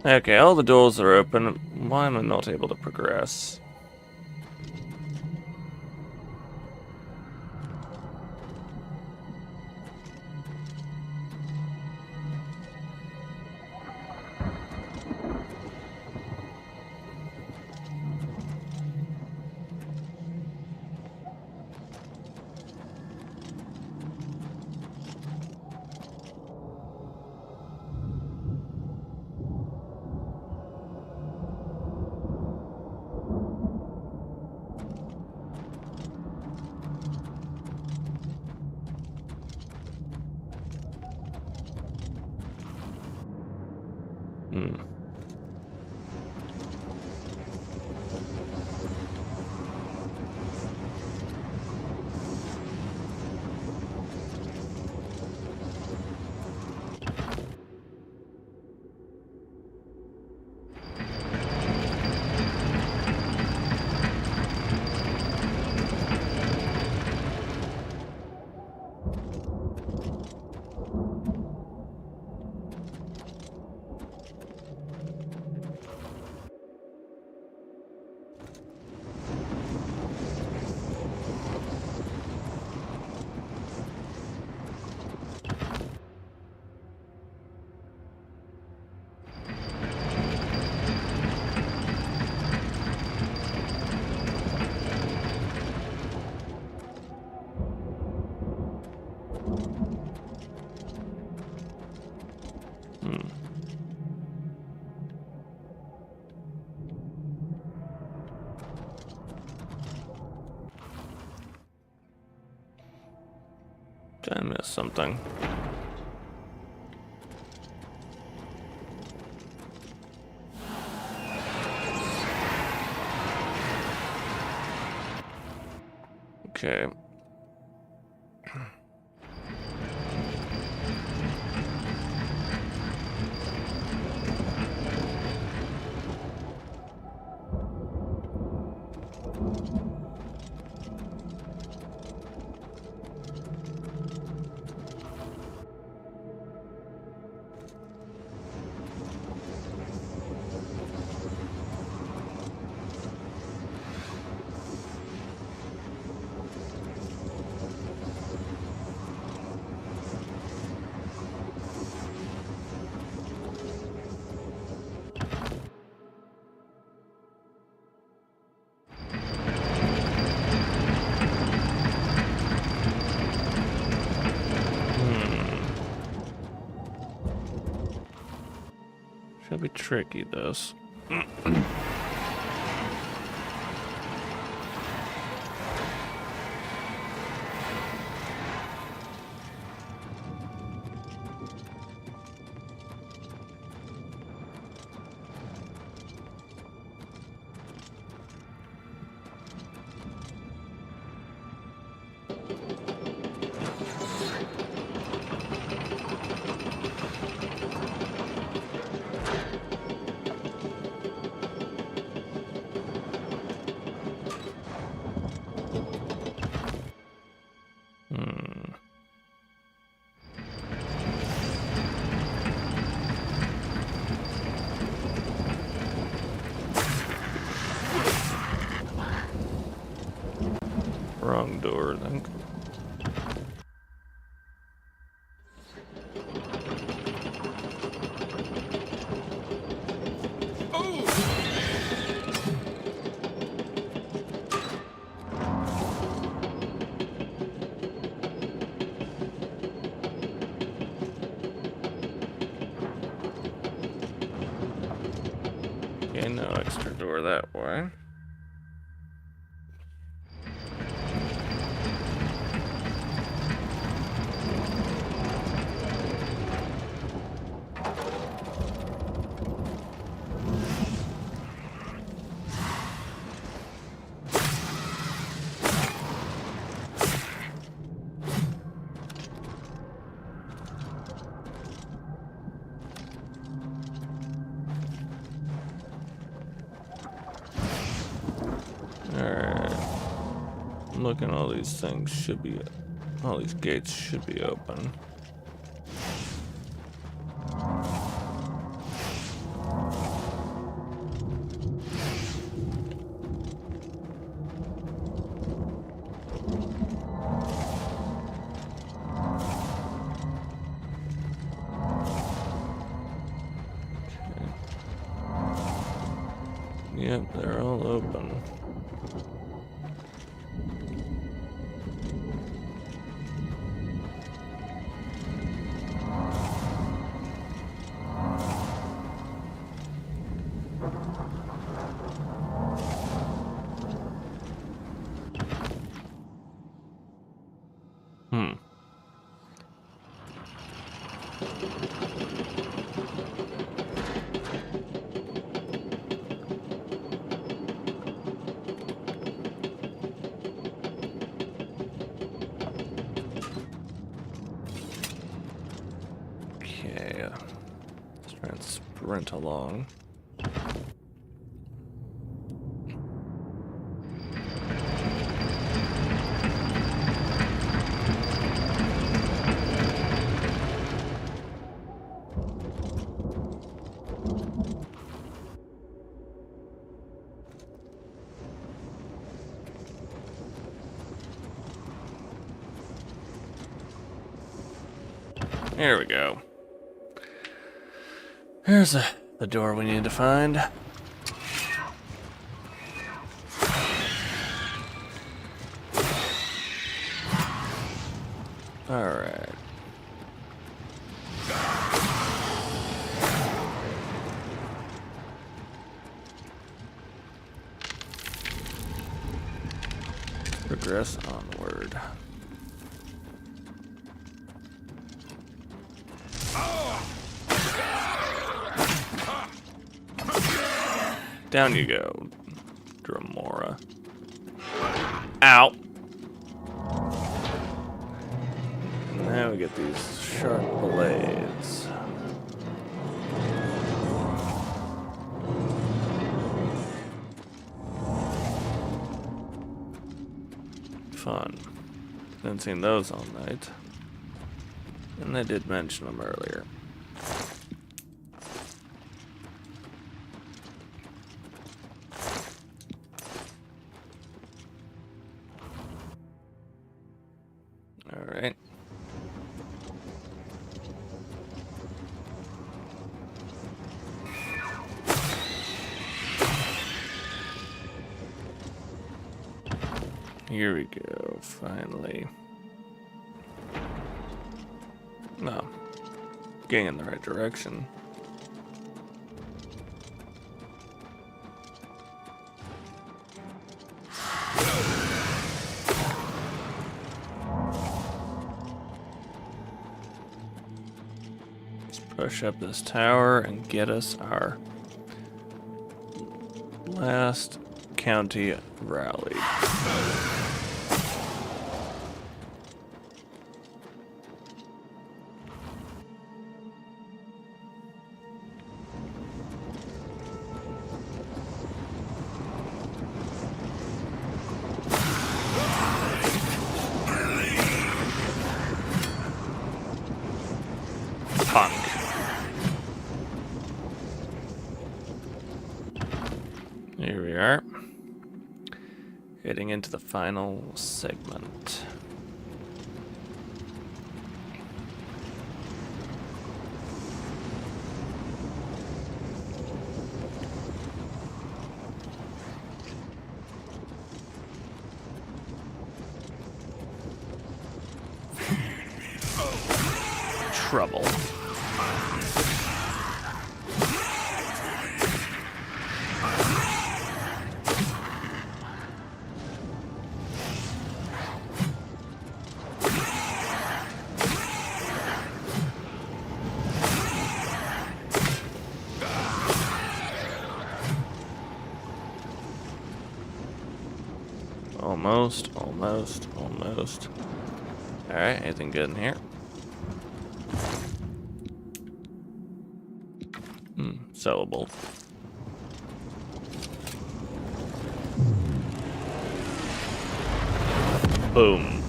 Okay, all the doors are open. Why am I not able to progress? Did I miss something? Okay. Should be tricky, this. Wrong door, I think. Okay, no extra door that way. Looking, all these things should be, all these gates should be open. Hmm. Okay. Let's try and sprint along. There we go. Here's the door we need to find. Alright. Progress onward. Down you go, Dramora. Ow! Now we get these sharp blades. Fun. Haven't seen those all night. And I did mention them earlier. Alright. Here we go, finally. No. Getting in the right direction. Let's push up this tower and get us our last county rally. Punk. Here we are. Heading into the final segment. Trouble. Almost. Alright, anything good in here? Sellable. Boom.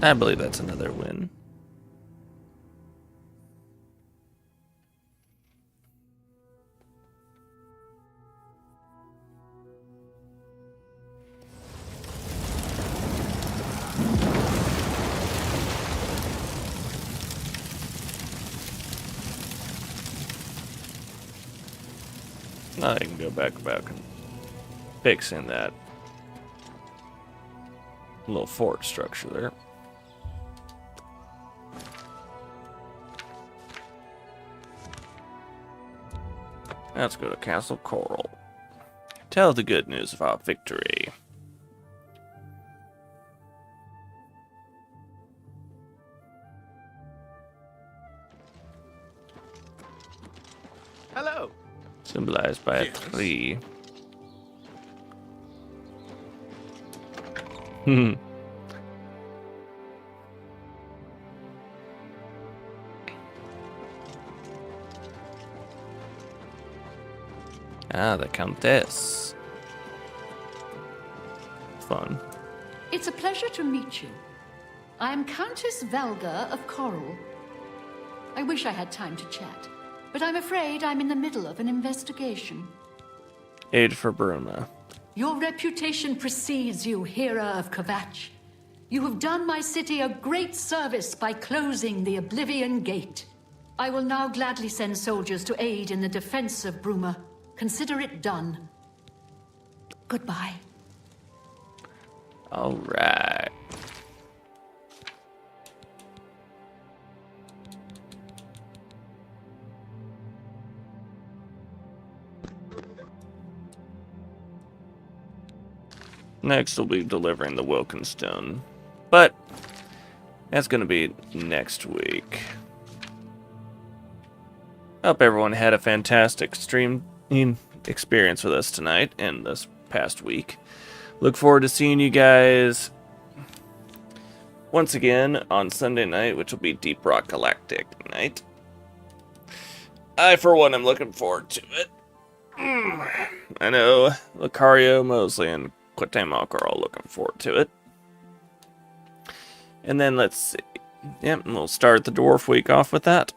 I believe that's another win. Now I can go back and fix in that little fort structure there. Let's go to Castle Coral. Tell the good news of our victory. Hello. Symbolized by a Yes. tree. Ah, the Countess. Fun. It's a pleasure to meet you. I am Countess Valga of Coral. I wish I had time to chat, but I'm afraid I'm in the middle of an investigation. Aid for Bruma. Your reputation precedes you, Hera of Kvatch. You have done my city a great service by closing the Oblivion Gate. I will now gladly send soldiers to aid in the defense of Bruma. Consider it done. Goodbye. All right. Next, we'll be delivering the Wilkinstone. But that's going to be next week. Hope everyone had a fantastic stream experience with us tonight and this past week. Look forward to seeing you guys once again on Sunday night, which will be Deep Rock Galactic night. I, for one, am looking forward to it. I know Lucario, Mosley, and Quatemoc are all looking forward to it. And then let's see. Yep, we'll start the Dwarf Week off with that.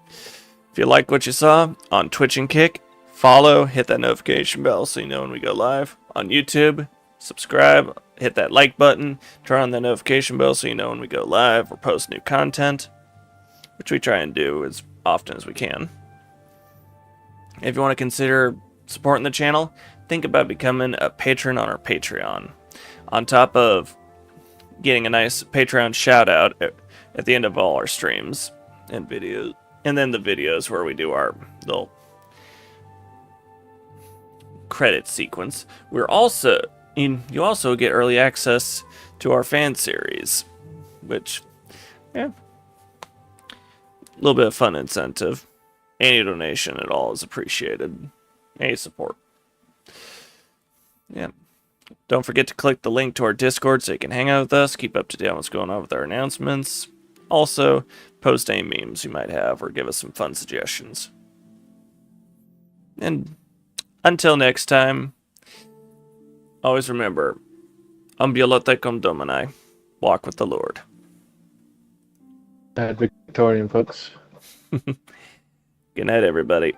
If you like what you saw on Twitch and Kick, follow, hit that notification bell so you know when we go live. On YouTube, subscribe, hit that like button, turn on the notification bell so you know when we go live or post new content, which we try and do as often as we can. If you want to consider supporting the channel, think about becoming a patron on our Patreon. On top of getting a nice Patreon shout out at the end of all our streams and videos, and then the videos where we do our little credit sequence. You also get early access to our fan series, which, yeah, a little bit of fun incentive. Any donation at all is appreciated. Any support. Yeah. Don't forget to click the link to our Discord so you can hang out with us, keep up to date on what's going on with our announcements. Also, post any memes you might have or give us some fun suggestions. And until next time, always remember, Ambula tecum Domini, walk with the Lord. That Victorian, folks. Good night, everybody.